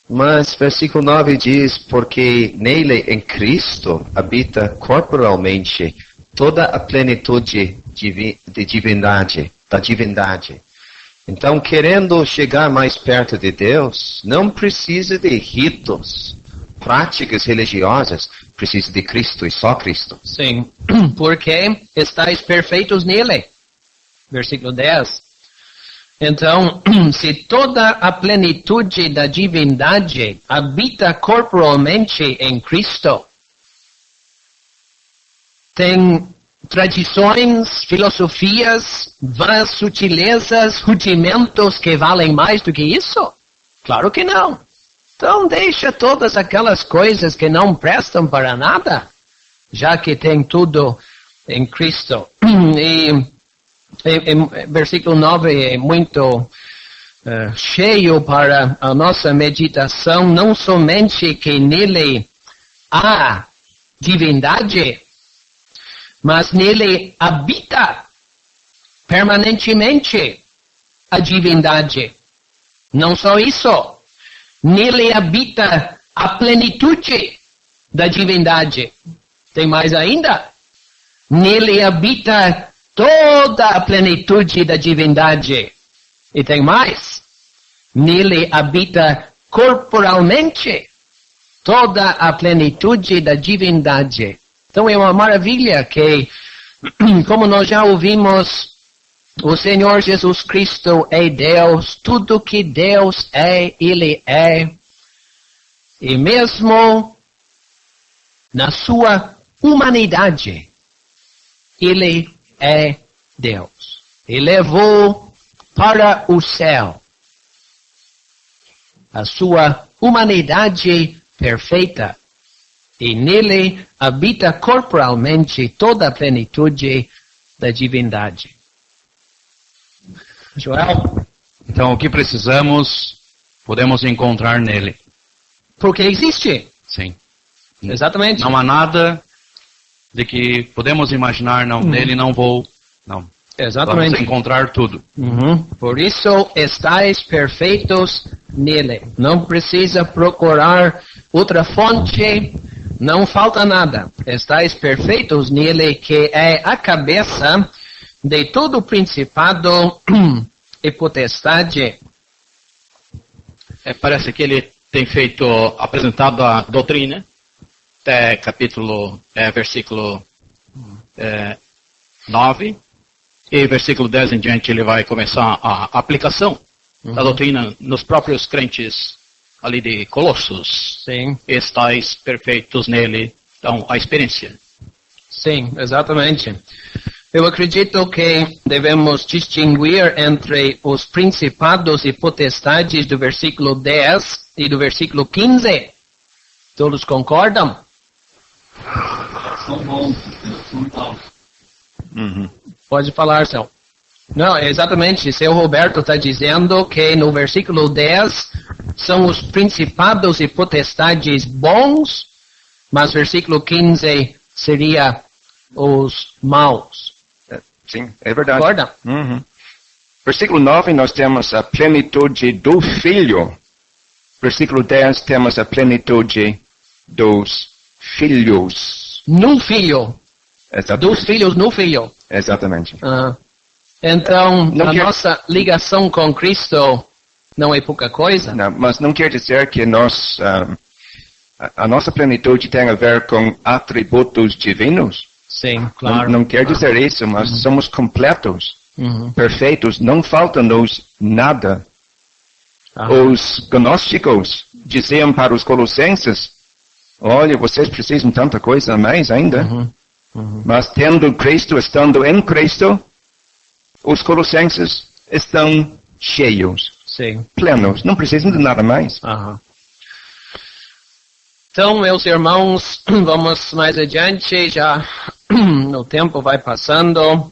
Mas versículo 9 diz, porque nele, em Cristo, habita corporalmente toda a plenitude de divindade, da divindade. Então, querendo chegar mais perto de Deus, não precisa de ritos, práticas religiosas, precisa de Cristo e só Cristo. Sim, porque estáis perfeitos nele. Versículo 10. Então, se toda a plenitude da divindade habita corporalmente em Cristo, tem tradições, filosofias, várias sutilezas, rudimentos que valem mais do que isso? Claro que não. Então deixa todas aquelas coisas que não prestam para nada, já que tem tudo em Cristo. E versículo 9 é muito cheio para a nossa meditação, não somente que nele há divindade, mas nele habita permanentemente a divindade. Não só isso, nele habita a plenitude da divindade. Tem mais ainda? Nele habita toda a plenitude da divindade. E tem mais. Nele habita corporalmente toda a plenitude da divindade. Então é uma maravilha que, como nós já ouvimos, o Senhor Jesus Cristo é Deus, tudo que Deus é, Ele é. E mesmo na sua humanidade, Ele é Deus. Ele levou para o céu a sua humanidade perfeita. E nele habita corporalmente toda a plenitude da divindade. Joel? Então, o que precisamos, podemos encontrar nele. Porque existe. Sim. Exatamente. Não há nada de que podemos imaginar, não, nele não vou. Não. Exatamente. Vamos encontrar tudo. Por isso, estáis perfeitos nele. Não precisa procurar outra fonte. Não falta nada. Estáis perfeitos nele, que é a cabeça de todo principado e potestade. Parece que ele tem apresentado a doutrina, até versículo 9, e versículo 10 em diante ele vai começar a aplicação da doutrina nos próprios crentes ali de Colossos. Sim. Estais perfeitos nele. Então, a experiência. Sim, exatamente. Eu acredito que devemos distinguir entre os principados e potestades do versículo 10 e do versículo 15. Todos concordam? Pode falar, Céu. Não, exatamente. Seu Roberto está dizendo que no versículo 10 são os principados e potestades bons, mas versículo 15 seria os maus. Sim, é verdade. Concorda? Versículo 9, nós temos a plenitude do Filho. Versículo 10, temos a plenitude dos filhos. No filho. Exatamente. Dos filhos no filho. Exatamente. Então, nossa ligação com Cristo não é pouca coisa? Não, mas não quer dizer que nós, a nossa plenitude tem a ver com atributos divinos. Sim, claro. Não quer dizer isso, mas somos completos, perfeitos, não falta-nos nada. Os gnósticos diziam para os colossenses, olha, vocês precisam de tanta coisa a mais ainda. Mas tendo Cristo, estando em Cristo, os colossenses estão cheios, plenos, não precisam de nada mais. Então, meus irmãos, vamos mais adiante, já o tempo vai passando.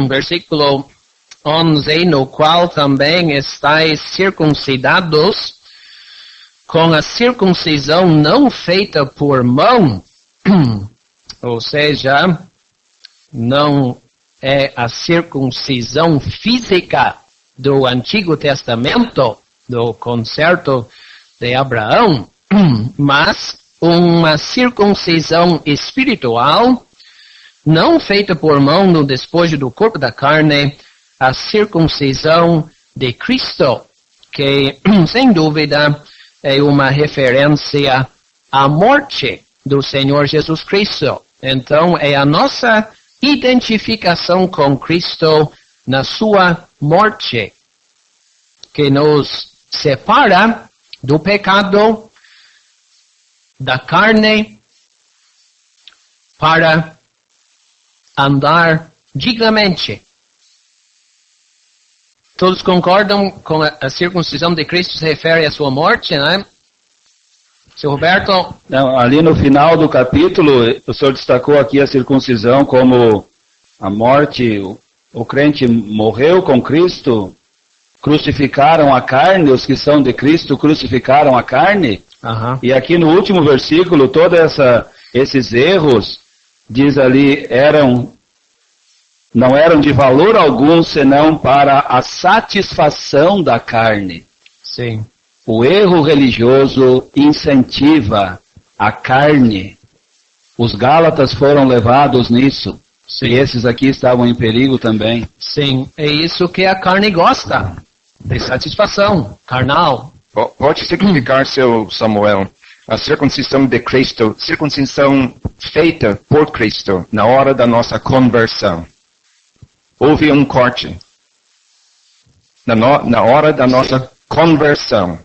Versículo 11, no qual também estáis circuncidados com a circuncisão não feita por mão, ou seja, não é a circuncisão física do Antigo Testamento, do concerto de Abraão, mas uma circuncisão espiritual, não feita por mão no despojo do corpo da carne, a circuncisão de Cristo, que, sem dúvida, é uma referência à morte do Senhor Jesus Cristo. Então, é a nossa identificação com Cristo na sua morte, que nos separa do pecado, da carne, para andar dignamente. Todos concordam com a circuncisão de Cristo se refere à sua morte, né? Seu Roberto? Não, ali no final do capítulo, o senhor destacou aqui a circuncisão como a morte, o crente morreu com Cristo, crucificaram a carne, os que são de Cristo crucificaram a carne. E aqui no último versículo, todos esses erros, diz ali, não eram de valor algum, senão para a satisfação da carne. Sim. O erro religioso incentiva a carne. Os Gálatas foram levados nisso. Sim. E esses aqui estavam em perigo também. Sim, é isso que a carne gosta. De satisfação carnal. Pode significar, seu Samuel, a circuncisão de Cristo, circuncisão feita por Cristo na hora da nossa conversão. Houve um corte. Na hora da nossa conversão.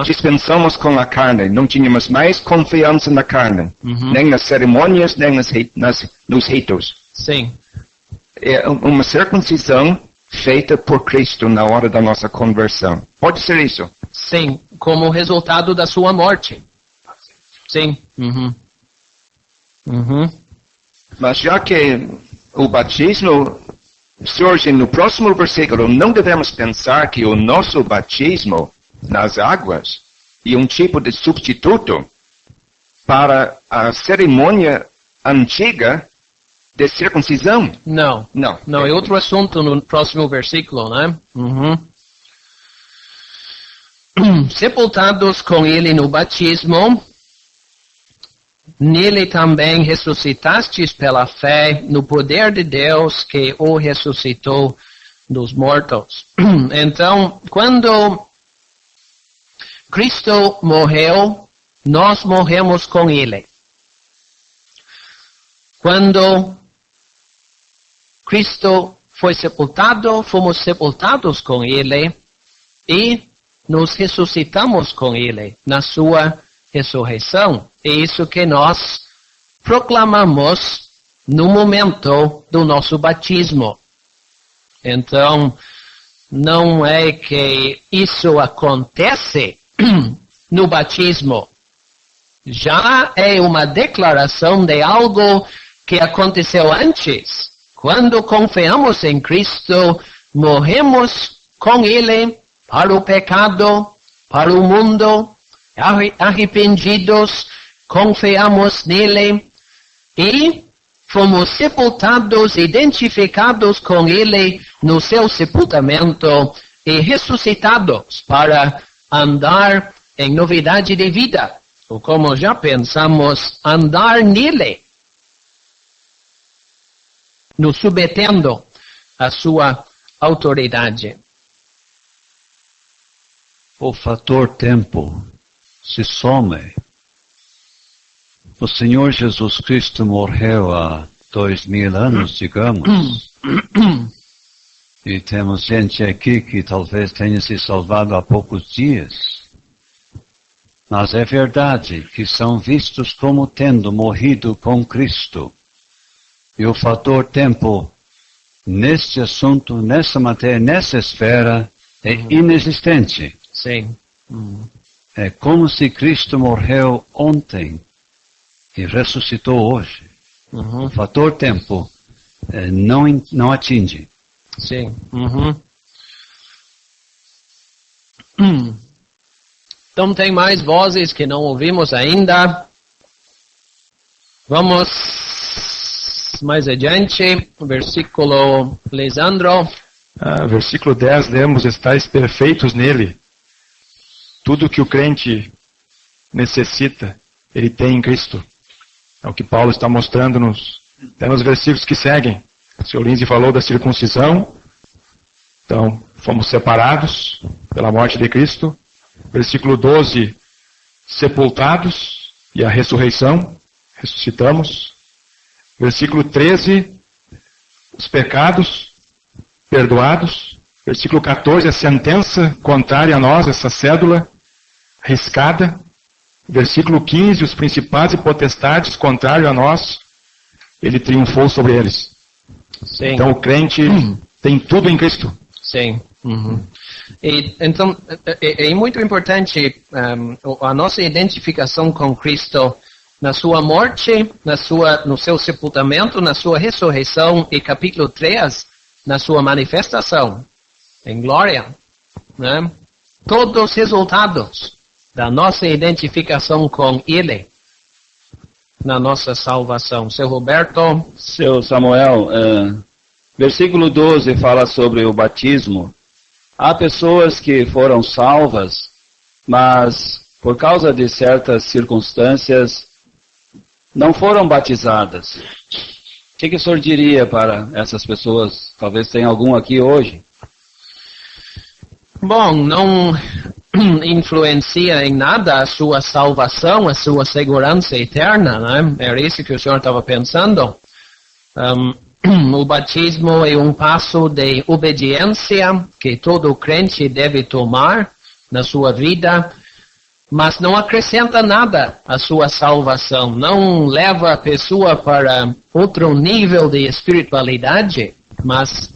Dispensamos com a carne, não tínhamos mais confiança na carne, nem nas cerimônias, nem nos ritos. Sim. É uma circuncisão feita por Cristo na hora da nossa conversão. Pode ser isso? Sim, como resultado da sua morte. Sim. Mas já que o batismo surge no próximo versículo, não devemos pensar que o nosso batismo nas águas é um tipo de substituto para a cerimônia antiga de circuncisão. Não, é outro assunto no próximo versículo, né? Sepultados com ele no batismo, nele também ressuscitastes pela fé no poder de Deus que o ressuscitou dos mortos. Então, quando Cristo morreu, nós morremos com ele. Quando Cristo foi sepultado, fomos sepultados com ele, e nos ressuscitamos com Ele na sua ressurreição. É isso que nós proclamamos no momento do nosso batismo. Então, não é que isso acontece no batismo. Já é uma declaração de algo que aconteceu antes. Quando confiamos em Cristo, morremos com Ele para o pecado, para o mundo, arrependidos, confiamos nele e fomos sepultados, identificados com Ele no seu sepultamento e ressuscitados para andar em novidade de vida. Ou como já pensamos, andar nele, nos submetendo à sua autoridade. O fator tempo se some. O Senhor Jesus Cristo morreu há 2000 anos, digamos. E temos gente aqui que talvez tenha se salvado há poucos dias. Mas é verdade que são vistos como tendo morrido com Cristo. E o fator tempo, neste assunto, nessa matéria, nessa esfera, é inexistente. Sim. É como se Cristo morreu ontem e ressuscitou hoje. O fator tempo não atinge. Sim. Então tem mais vozes que não ouvimos ainda. Vamos mais adiante, versículo Lisandro. Versículo 10, lemos: estais perfeitos nele. Tudo que o crente necessita, ele tem em Cristo. É o que Paulo está mostrando até nos versículos que seguem. O Sr. Lindsay falou da circuncisão. Então, fomos separados pela morte de Cristo. Versículo 12, sepultados e a ressurreição, ressuscitamos. Versículo 13, os pecados perdoados. Versículo 14, a sentença contrária a nós, essa cédula riscada. Versículo 15, os principados e potestades contrário a nós, ele triunfou sobre eles. Sim. Então o crente tem tudo em Cristo. Sim. Então, é muito importante a nossa identificação com Cristo na sua morte, no seu sepultamento, na sua ressurreição e capítulo 3, na sua manifestação em glória. Né? Todos os resultados da nossa identificação com Ele na nossa salvação. Seu Roberto. Seu Samuel, versículo 12 fala sobre o batismo. Há pessoas que foram salvas, mas por causa de certas circunstâncias não foram batizadas. O que o senhor diria para essas pessoas? Talvez tenha algum aqui hoje. Bom, não influencia em nada a sua salvação, a sua segurança eterna, né? Era isso que o senhor estava pensando. O batismo é um passo de obediência que todo crente deve tomar na sua vida, mas não acrescenta nada à sua salvação, não leva a pessoa para outro nível de espiritualidade, mas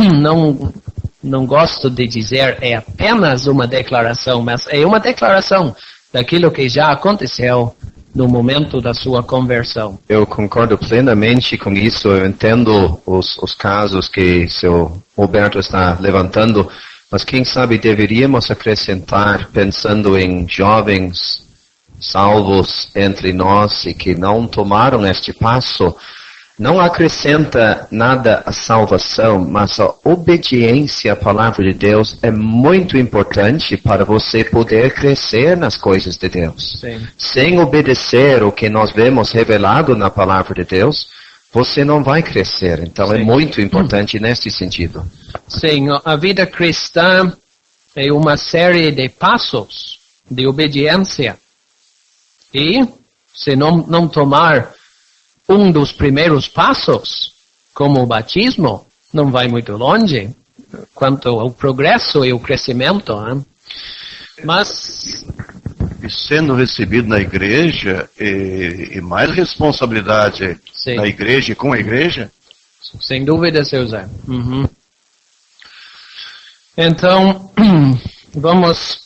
não gosto de dizer é apenas uma declaração, mas é uma declaração daquilo que já aconteceu no momento da sua conversão. Eu concordo plenamente com isso. Eu entendo os casos que o seu Roberto está levantando, mas quem sabe deveríamos acrescentar, pensando em jovens salvos entre nós e que não tomaram este passo, não acrescenta nada à salvação, mas a obediência à palavra de Deus é muito importante para você poder crescer nas coisas de Deus. Sim. Sem obedecer o que nós vemos revelado na palavra de Deus, você não vai crescer. Então Sim. É muito importante nesse sentido. Sim, a vida cristã é uma série de passos de obediência. E se não tomar um dos primeiros passos, como o batismo, não vai muito longe. quanto ao progresso e o crescimento. Né? Mas... E sendo recebido na igreja, e mais responsabilidade Sim. na igreja e com a igreja? Sem dúvida, seu Zé. Então, vamos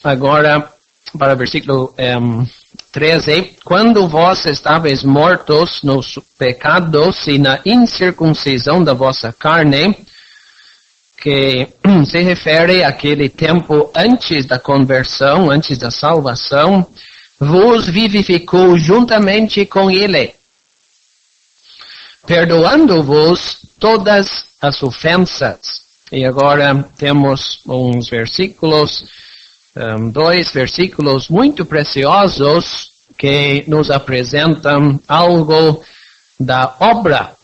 agora para o versículo 13. Quando vós estáveis mortos nos pecados e na incircuncisão da vossa carne, que se refere àquele tempo antes da conversão, antes da salvação, vos vivificou juntamente com ele, perdoando-vos todas as ofensas. E agora temos uns versículos, 2 versículos muito preciosos que nos apresentam algo da obra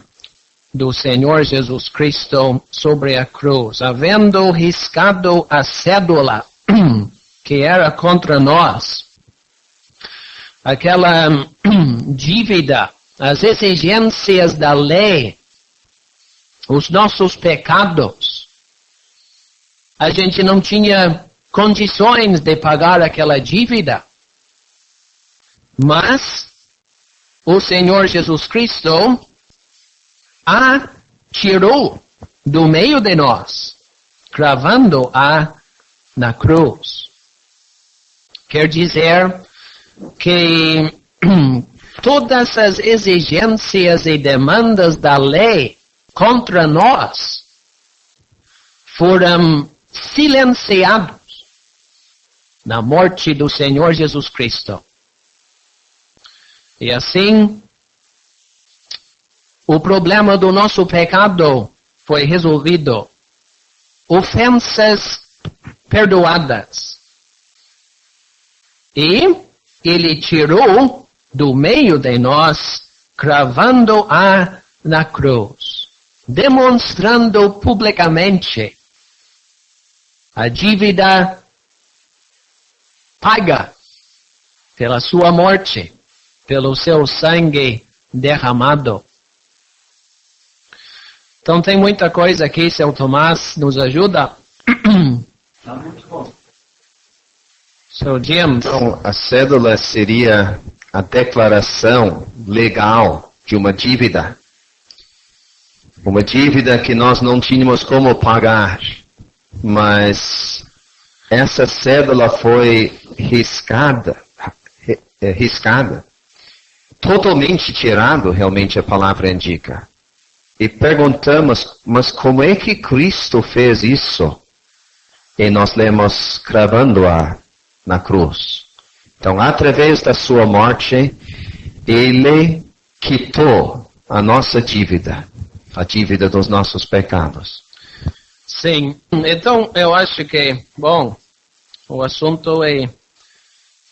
do Senhor Jesus Cristo sobre a cruz, havendo riscado a cédula que era contra nós, aquela dívida, as exigências da lei, os nossos pecados. A gente não tinha condições de pagar aquela dívida, mas o Senhor Jesus Cristo a tirou do meio de nós, cravando-a na cruz. Quer dizer que todas as exigências e demandas da lei contra nós foram silenciados na morte do Senhor Jesus Cristo. E assim, o problema do nosso pecado foi resolvido. Ofensas perdoadas. E ele tirou do meio de nós, cravando-a na cruz, demonstrando publicamente a dívida paga pela sua morte, pelo seu sangue derramado. Então tem muita coisa aqui, seu Tomás nos ajuda. Tá muito bom. So, James. Então, a cédula seria a declaração legal de uma dívida. Uma dívida que nós não tínhamos como pagar. Mas essa cédula foi riscada. Totalmente tirado, realmente a palavra indica. E perguntamos, mas como é que Cristo fez isso? E nós lemos cravando-a na cruz. Então, através da sua morte, Ele quitou a nossa dívida, a dívida dos nossos pecados. Sim, então eu acho que, bom, o assunto é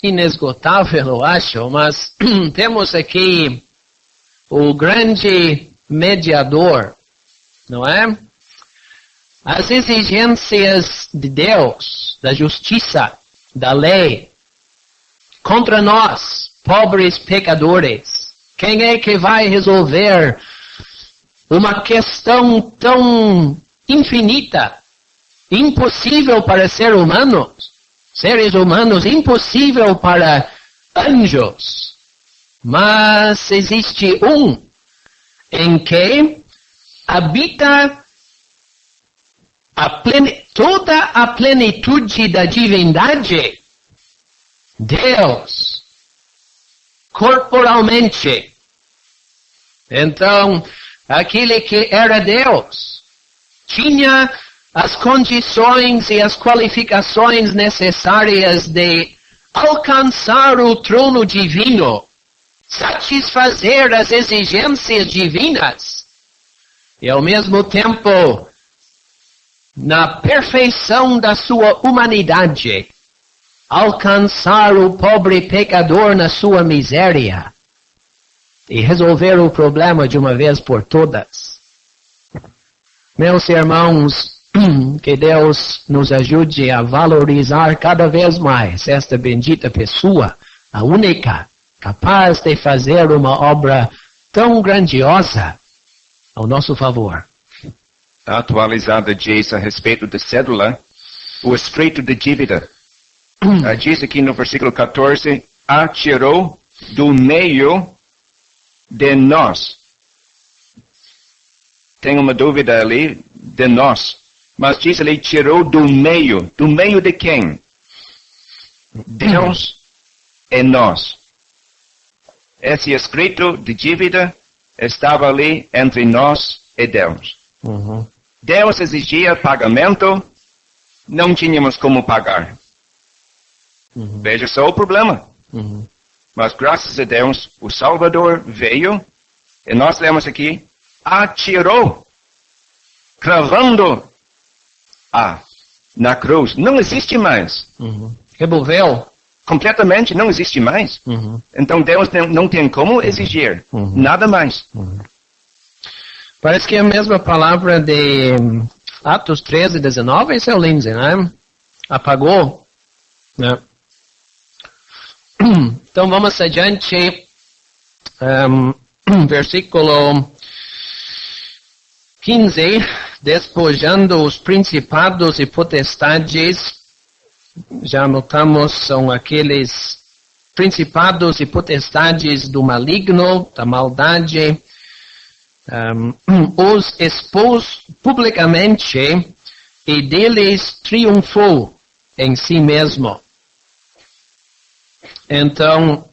inesgotável, eu acho, mas temos aqui o grande mediador, não é? As exigências de Deus, da justiça, da lei, contra nós, pobres pecadores. Quem é que vai resolver uma questão tão infinita, impossível para seres humanos, impossível para anjos? Mas existe um em que habita toda a plenitude da divindade, Deus, corporalmente. Então, aquele que era Deus tinha as condições e as qualificações necessárias de alcançar o trono divino, satisfazer as exigências divinas e ao mesmo tempo, na perfeição da sua humanidade, alcançar o pobre pecador na sua miséria e resolver o problema de uma vez por todas. Meus irmãos, que Deus nos ajude a valorizar cada vez mais esta bendita pessoa, a única, capaz de fazer uma obra tão grandiosa ao nosso favor. A atualizada diz a respeito de cédula, o estreito de dívida. Diz aqui no versículo 14, a tirou do meio de nós. Tem uma dúvida ali, de nós. Mas diz ali, tirou do meio. Do meio de quem? Deus e nós. Esse escrito de dívida estava ali entre nós e Deus. Deus exigia pagamento, não tínhamos como pagar. Veja só o problema. Mas graças a Deus, o Salvador veio, e nós lemos aqui, atirou, cravando na cruz. Não existe mais. Removeu. Completamente não existe mais. Então Deus não tem como exigir nada mais. Parece que é a mesma palavra de Atos 13, 19, esse é o Lindsay, né? Apagou. Né? Então vamos adiante. Versículo 15. Despojando os principados e potestades. Já notamos, são aqueles principados e potestades do maligno, da maldade. Os expôs publicamente e deles triunfou em si mesmo. Então,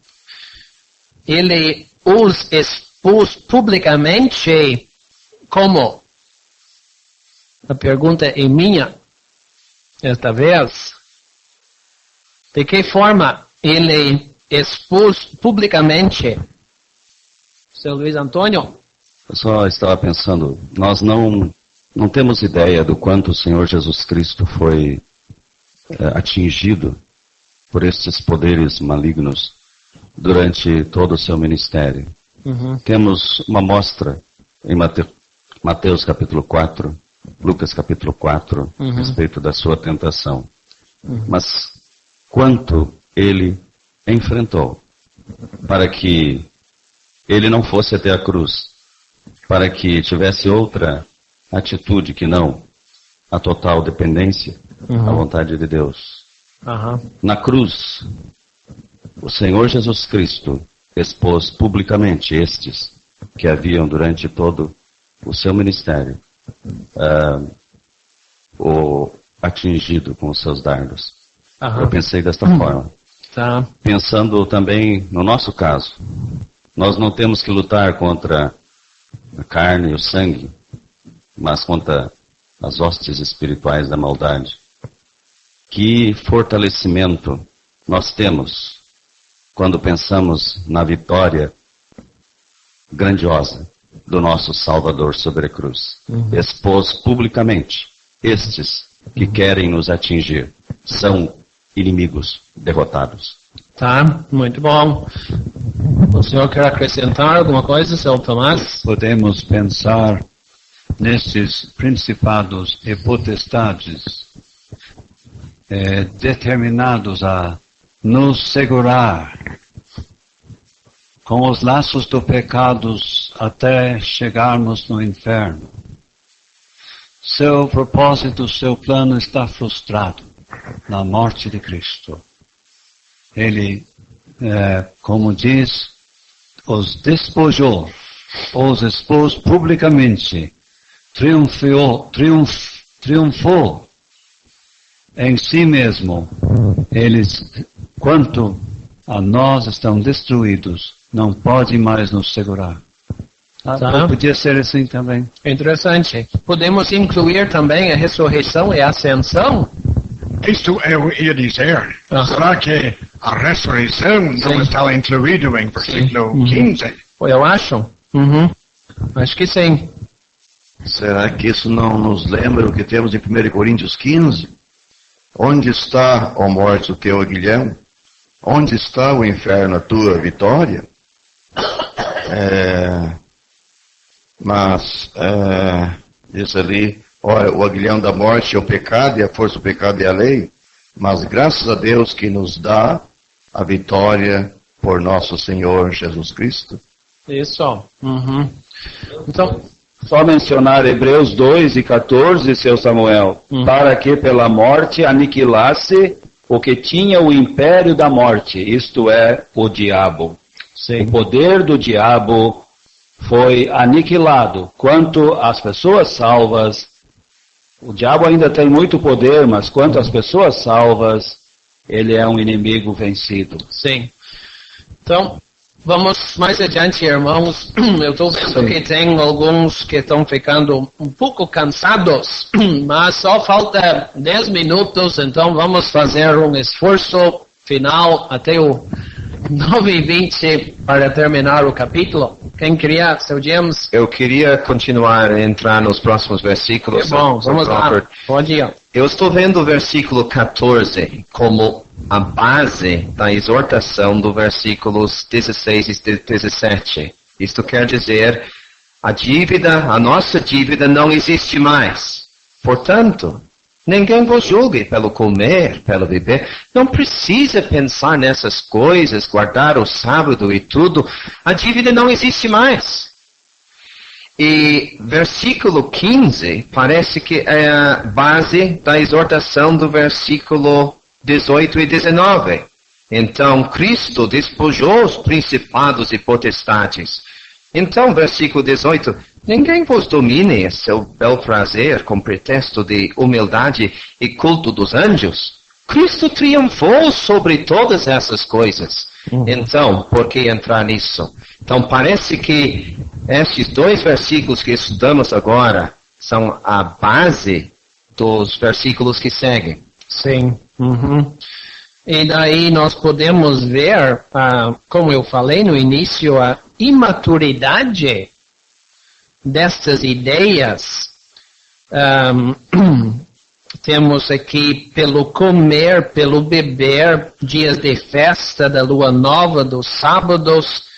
ele os expôs publicamente como? A pergunta é minha, esta vez. De que forma ele expôs publicamente? Seu Luiz Antônio? Eu só estava pensando, nós não temos ideia do quanto o Senhor Jesus Cristo foi atingido por estes poderes malignos durante todo o seu ministério. Temos uma amostra em Mateus capítulo 4, Lucas capítulo 4, a respeito da sua tentação. Mas quanto ele enfrentou para que ele não fosse até a cruz, para que tivesse outra atitude que não a total dependência à vontade de Deus. Na cruz, o Senhor Jesus Cristo expôs publicamente estes que haviam durante todo o seu ministério o atingido com os seus dardos. Eu pensei desta forma. Pensando também no nosso caso, nós não temos que lutar contra a carne e o sangue, mas contra as hostes espirituais da maldade. Que fortalecimento nós temos quando pensamos na vitória grandiosa do nosso Salvador sobre a cruz. Expôs publicamente estes que querem nos atingir. São inimigos derrotados. Tá, muito bom. O senhor quer acrescentar alguma coisa, seu Tomás? Podemos pensar nesses principados e potestades determinados a nos segurar com os laços do pecado até chegarmos no inferno. Seu propósito, seu plano está frustrado na morte de Cristo. Ele, como diz, os despojou, os expôs publicamente, triunfou em si mesmo. Eles, quanto a nós, estão destruídos, não podem mais nos segurar. Podia ser assim também. Interessante. Podemos incluir também a ressurreição e a ascensão? Isto eu ia dizer. Será que a ressurreição não está incluída em versículo 15? Eu acho. Acho que sim. Será que isso não nos lembra o que temos em 1 Coríntios 15? Onde está, ó morte, o teu aguilhão? Onde está o inferno, a tua vitória? Diz ali, olha, o aguilhão da morte é o pecado, e a força do pecado é a lei, mas graças a Deus que nos dá a vitória por nosso Senhor Jesus Cristo. Isso. Então, só mencionar Hebreus 2 e 14, seu Samuel, para que pela morte aniquilasse o que tinha o império da morte, isto é, o diabo. Sim. O poder do diabo foi aniquilado. Quanto às pessoas salvas, o diabo ainda tem muito poder, mas quanto às pessoas salvas, ele é um inimigo vencido. Sim. Então, vamos mais adiante, irmãos. Eu estou vendo que tem alguns que estão ficando um pouco cansados, mas só falta 10 minutos, então vamos fazer um esforço final até o 9h20 para terminar o capítulo. Quem queria, seu James? Eu queria continuar a entrar nos próximos versículos. Bom, vamos lá. Pode ir. Eu estou vendo o versículo 14 como a base da exortação do versículos 16 e 17. Isto quer dizer, a nossa dívida não existe mais. Portanto, ninguém vos julgue pelo comer, pelo beber. Não precisa pensar nessas coisas, guardar o sábado e tudo. A dívida não existe mais. E versículo 15 parece que é a base da exortação do versículo 18 e 19. Então, Cristo despojou os principados e potestades. Então, versículo 18, ninguém vos domine a seu bel prazer com pretexto de humildade e culto dos anjos. Cristo triunfou sobre todas essas coisas. Então, por que entrar nisso? Então, parece que estes dois versículos que estudamos agora são a base dos versículos que seguem. Sim. E daí nós podemos ver, como eu falei no início, a imaturidade destas ideias. Temos aqui pelo comer, pelo beber, dias de festa, da lua nova, dos sábados.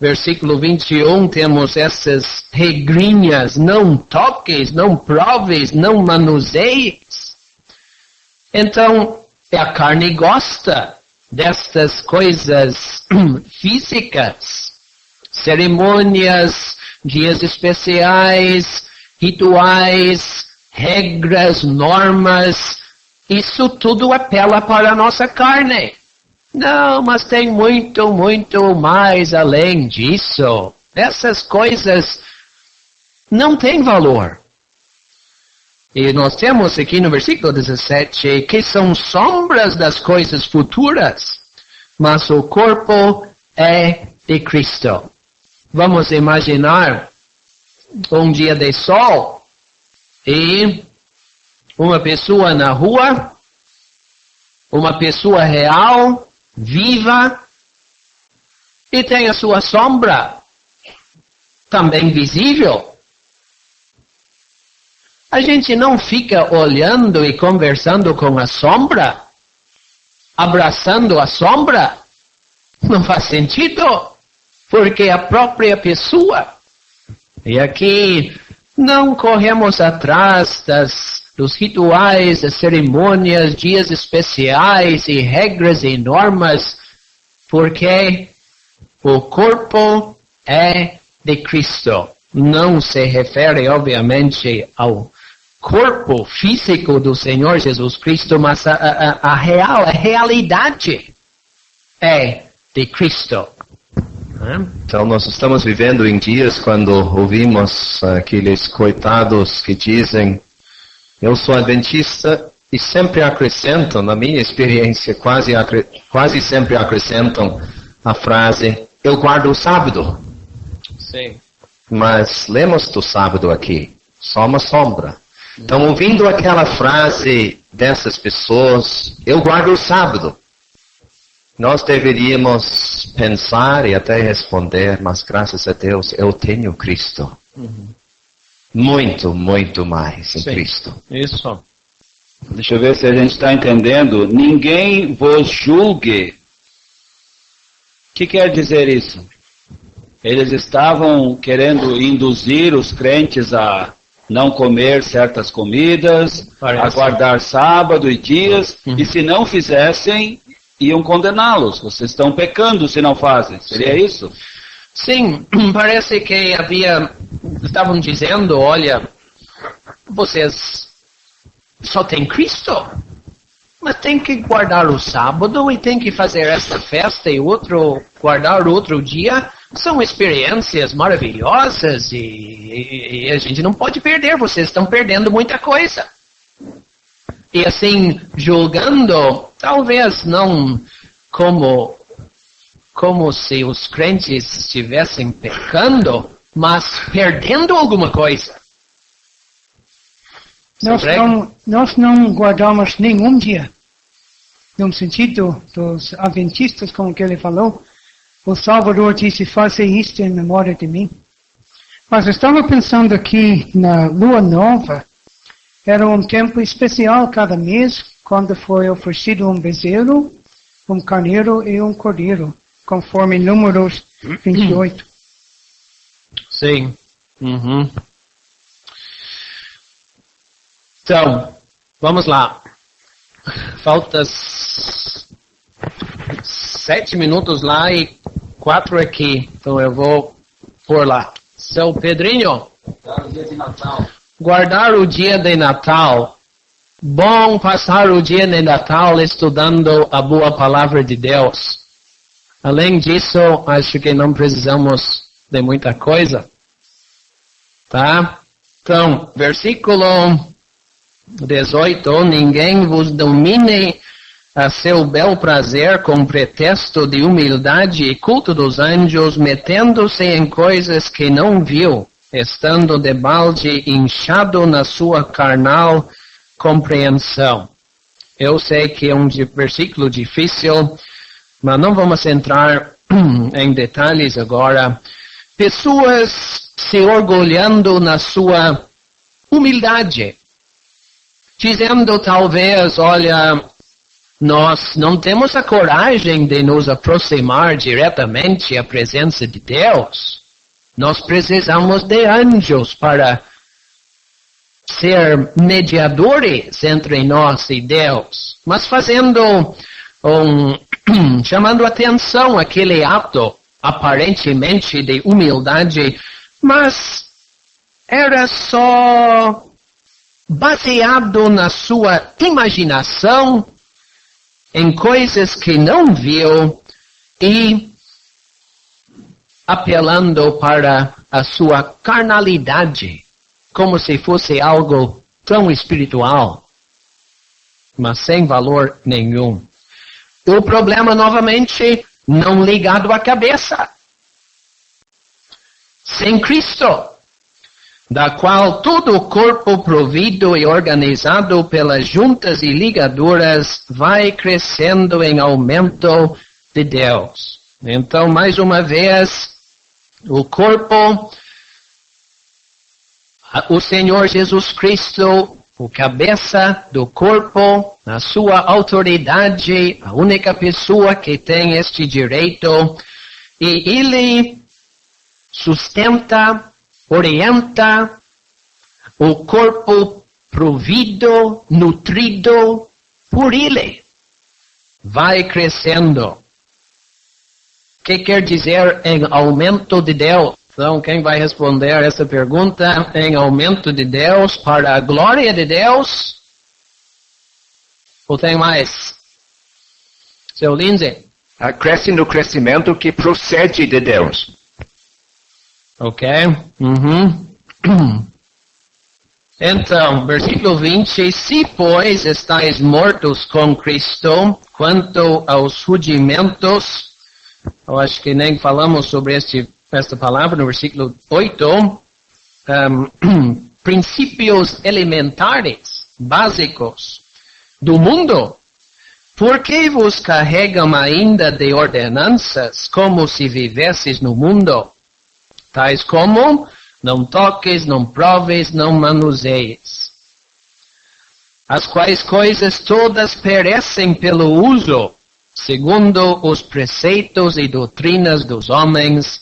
Versículo 21, temos essas regrinhas, não toques, não proves, não manuseis. Então, a carne gosta destas coisas físicas, cerimônias, dias especiais, rituais, regras, normas, isso tudo apela para a nossa carne. Não, mas tem muito, muito mais além disso. Essas coisas não têm valor. E nós temos aqui no versículo 17 que são sombras das coisas futuras, mas o corpo é de Cristo. Vamos imaginar um dia de sol e uma pessoa na rua, uma pessoa real, viva, e tem a sua sombra também visível. A gente não fica olhando e conversando com a sombra, abraçando a sombra. Não faz sentido, porque a própria pessoa. E aqui não corremos atrás dos rituais, das cerimônias, dias especiais e regras e normas, porque o corpo é de Cristo. Não se refere, obviamente, ao corpo físico do Senhor Jesus Cristo, mas a realidade é de Cristo. Então, nós estamos vivendo em dias quando ouvimos aqueles coitados que dizem: eu sou adventista, e sempre acrescentam, na minha experiência, quase sempre acrescentam a frase: eu guardo o sábado. Sim. Mas lemos do sábado aqui, só uma sombra. Então, ouvindo aquela frase dessas pessoas, eu guardo o sábado, nós deveríamos pensar e até responder: mas graças a Deus eu tenho Cristo. Muito, muito mais em Cristo. Isso. Deixa eu ver se a gente está entendendo. Ninguém vos julgue. O que quer dizer isso? Eles estavam querendo induzir os crentes a não comer certas comidas, a guardar sábado e dias, e se não fizessem, iam condená-los. Vocês estão pecando se não fazem. Seria isso? Sim, parece que havia estavam dizendo, olha, vocês só têm Cristo, mas tem que guardar o sábado e tem que fazer essa festa e guardar outro dia. São experiências maravilhosas e a gente não pode perder, vocês estão perdendo muita coisa. E assim, julgando, talvez não como se os crentes estivessem pecando, mas perdendo alguma coisa. Nós não guardamos nenhum dia. No sentido dos adventistas, como que ele falou, o Salvador disse, faça isto em memória de mim. Mas eu estava pensando aqui na Lua Nova, era um tempo especial cada mês, quando foi oferecido um bezerro, um carneiro e um cordeiro, conforme Números 28. Sim. Uhum. Então, vamos lá. Falta 7 minutos lá e 4 aqui. Então eu vou por lá. Seu Pedrinho. Guardar o dia de Natal. Bom passar o dia de Natal estudando a boa palavra de Deus. Além disso, acho que não precisamos de muita coisa. Tá? Então, versículo 18. Ninguém vos domine a seu bel prazer com pretexto de humildade e culto dos anjos, metendo-se em coisas que não viu, estando debalde inchado na sua carnal compreensão. Eu sei que é um versículo difícil, mas não vamos entrar em detalhes agora. Pessoas se orgulhando na sua humildade, dizendo talvez, olha, nós não temos a coragem de nos aproximar diretamente à presença de Deus. Nós precisamos de anjos para ser mediadores entre nós e Deus. Mas fazendo chamando atenção àquele ato aparentemente de humildade, mas era só baseado na sua imaginação, em coisas que não viu e apelando para a sua carnalidade, como se fosse algo tão espiritual, mas sem valor nenhum. O problema, novamente, não ligado à cabeça. Sem Cristo, da qual todo o corpo provido e organizado pelas juntas e ligaduras vai crescendo em aumento de Deus. Então, mais uma vez, o corpo, o Senhor Jesus Cristo, o cabeça do corpo, a sua autoridade, a única pessoa que tem este direito, e ele sustenta, orienta o corpo provido, nutrido por ele. Vai crescendo. O que quer dizer em aumento de Deus? Então, quem vai responder essa pergunta em aumento de Deus para a glória de Deus? Ou tem mais? Seu Lindsay? Cresce no crescimento que procede de Deus. Ok. Então, versículo 20. Se, pois, estáis mortos com Cristo, quanto aos rudimentos, eu acho que nem falamos sobre esta palavra no versículo 8, princípios elementares, básicos do mundo, por que vos carregam ainda de ordenanças como se vivesses no mundo? Tais como, não toques, não proves, não manuseies. As quais coisas todas perecem pelo uso, segundo os preceitos e doutrinas dos homens,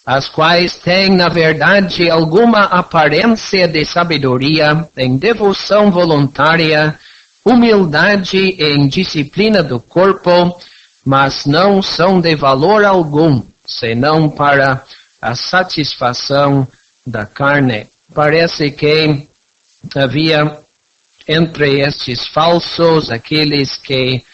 as quais têm, na verdade, alguma aparência de sabedoria, em devoção voluntária, humildade e em disciplina do corpo, mas não são de valor algum, senão para a satisfação da carne. Parece que havia entre estes falsos aqueles que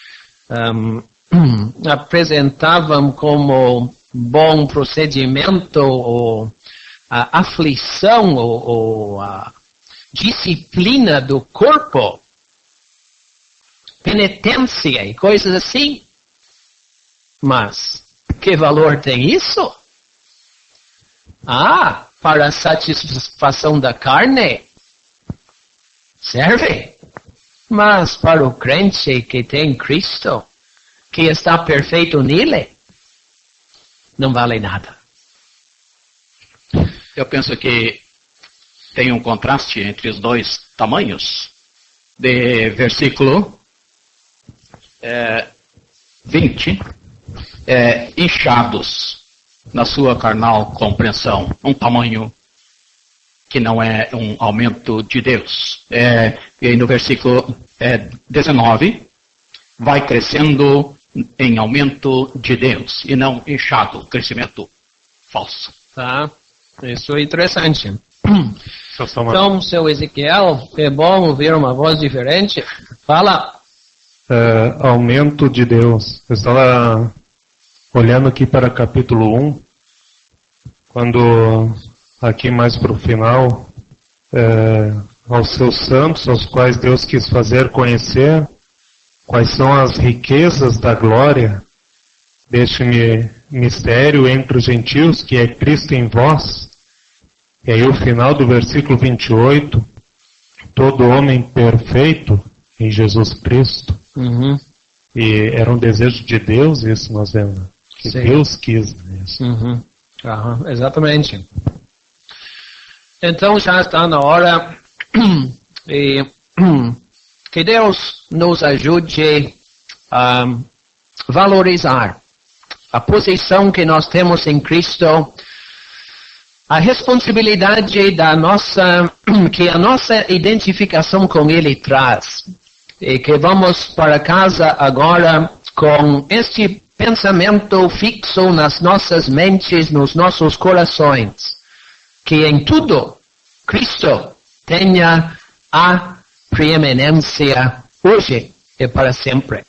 apresentavam como bom procedimento ou a aflição ou a disciplina do corpo, penitência e coisas assim. Mas que valor tem isso? Para a satisfação da carne, serve. Mas para o crente que tem Cristo, que está perfeito nele, não vale nada. Eu penso que tem um contraste entre os dois tamanhos de versículo 20, inchados na sua carnal compreensão, um tamanho que não é um aumento de Deus. E no versículo 19, vai crescendo em aumento de Deus, e não inchado, crescimento falso. Tá, isso é interessante. Então, seu Ezequiel, é bom ouvir uma voz diferente. Fala. Aumento de Deus. Eu estava olhando aqui para capítulo 1, quando aqui mais para o final, aos seus santos, aos quais Deus quis fazer conhecer quais são as riquezas da glória deste mistério entre os gentios, que é Cristo em vós. E aí o final do versículo 28, todo homem perfeito em Jesus Cristo. Uhum. E era um desejo de Deus isso, nós vemos. Que Sim. Deus quis isso. Uhum. Exatamente. Então já está na hora e que Deus nos ajude a valorizar a posição que nós temos em Cristo, a responsabilidade que a nossa identificação com Ele traz. E que vamos para casa agora com este pensamento fixo nas nossas mentes, nos nossos corações. Que em tudo, Cristo tenha a preeminência hoje e para sempre.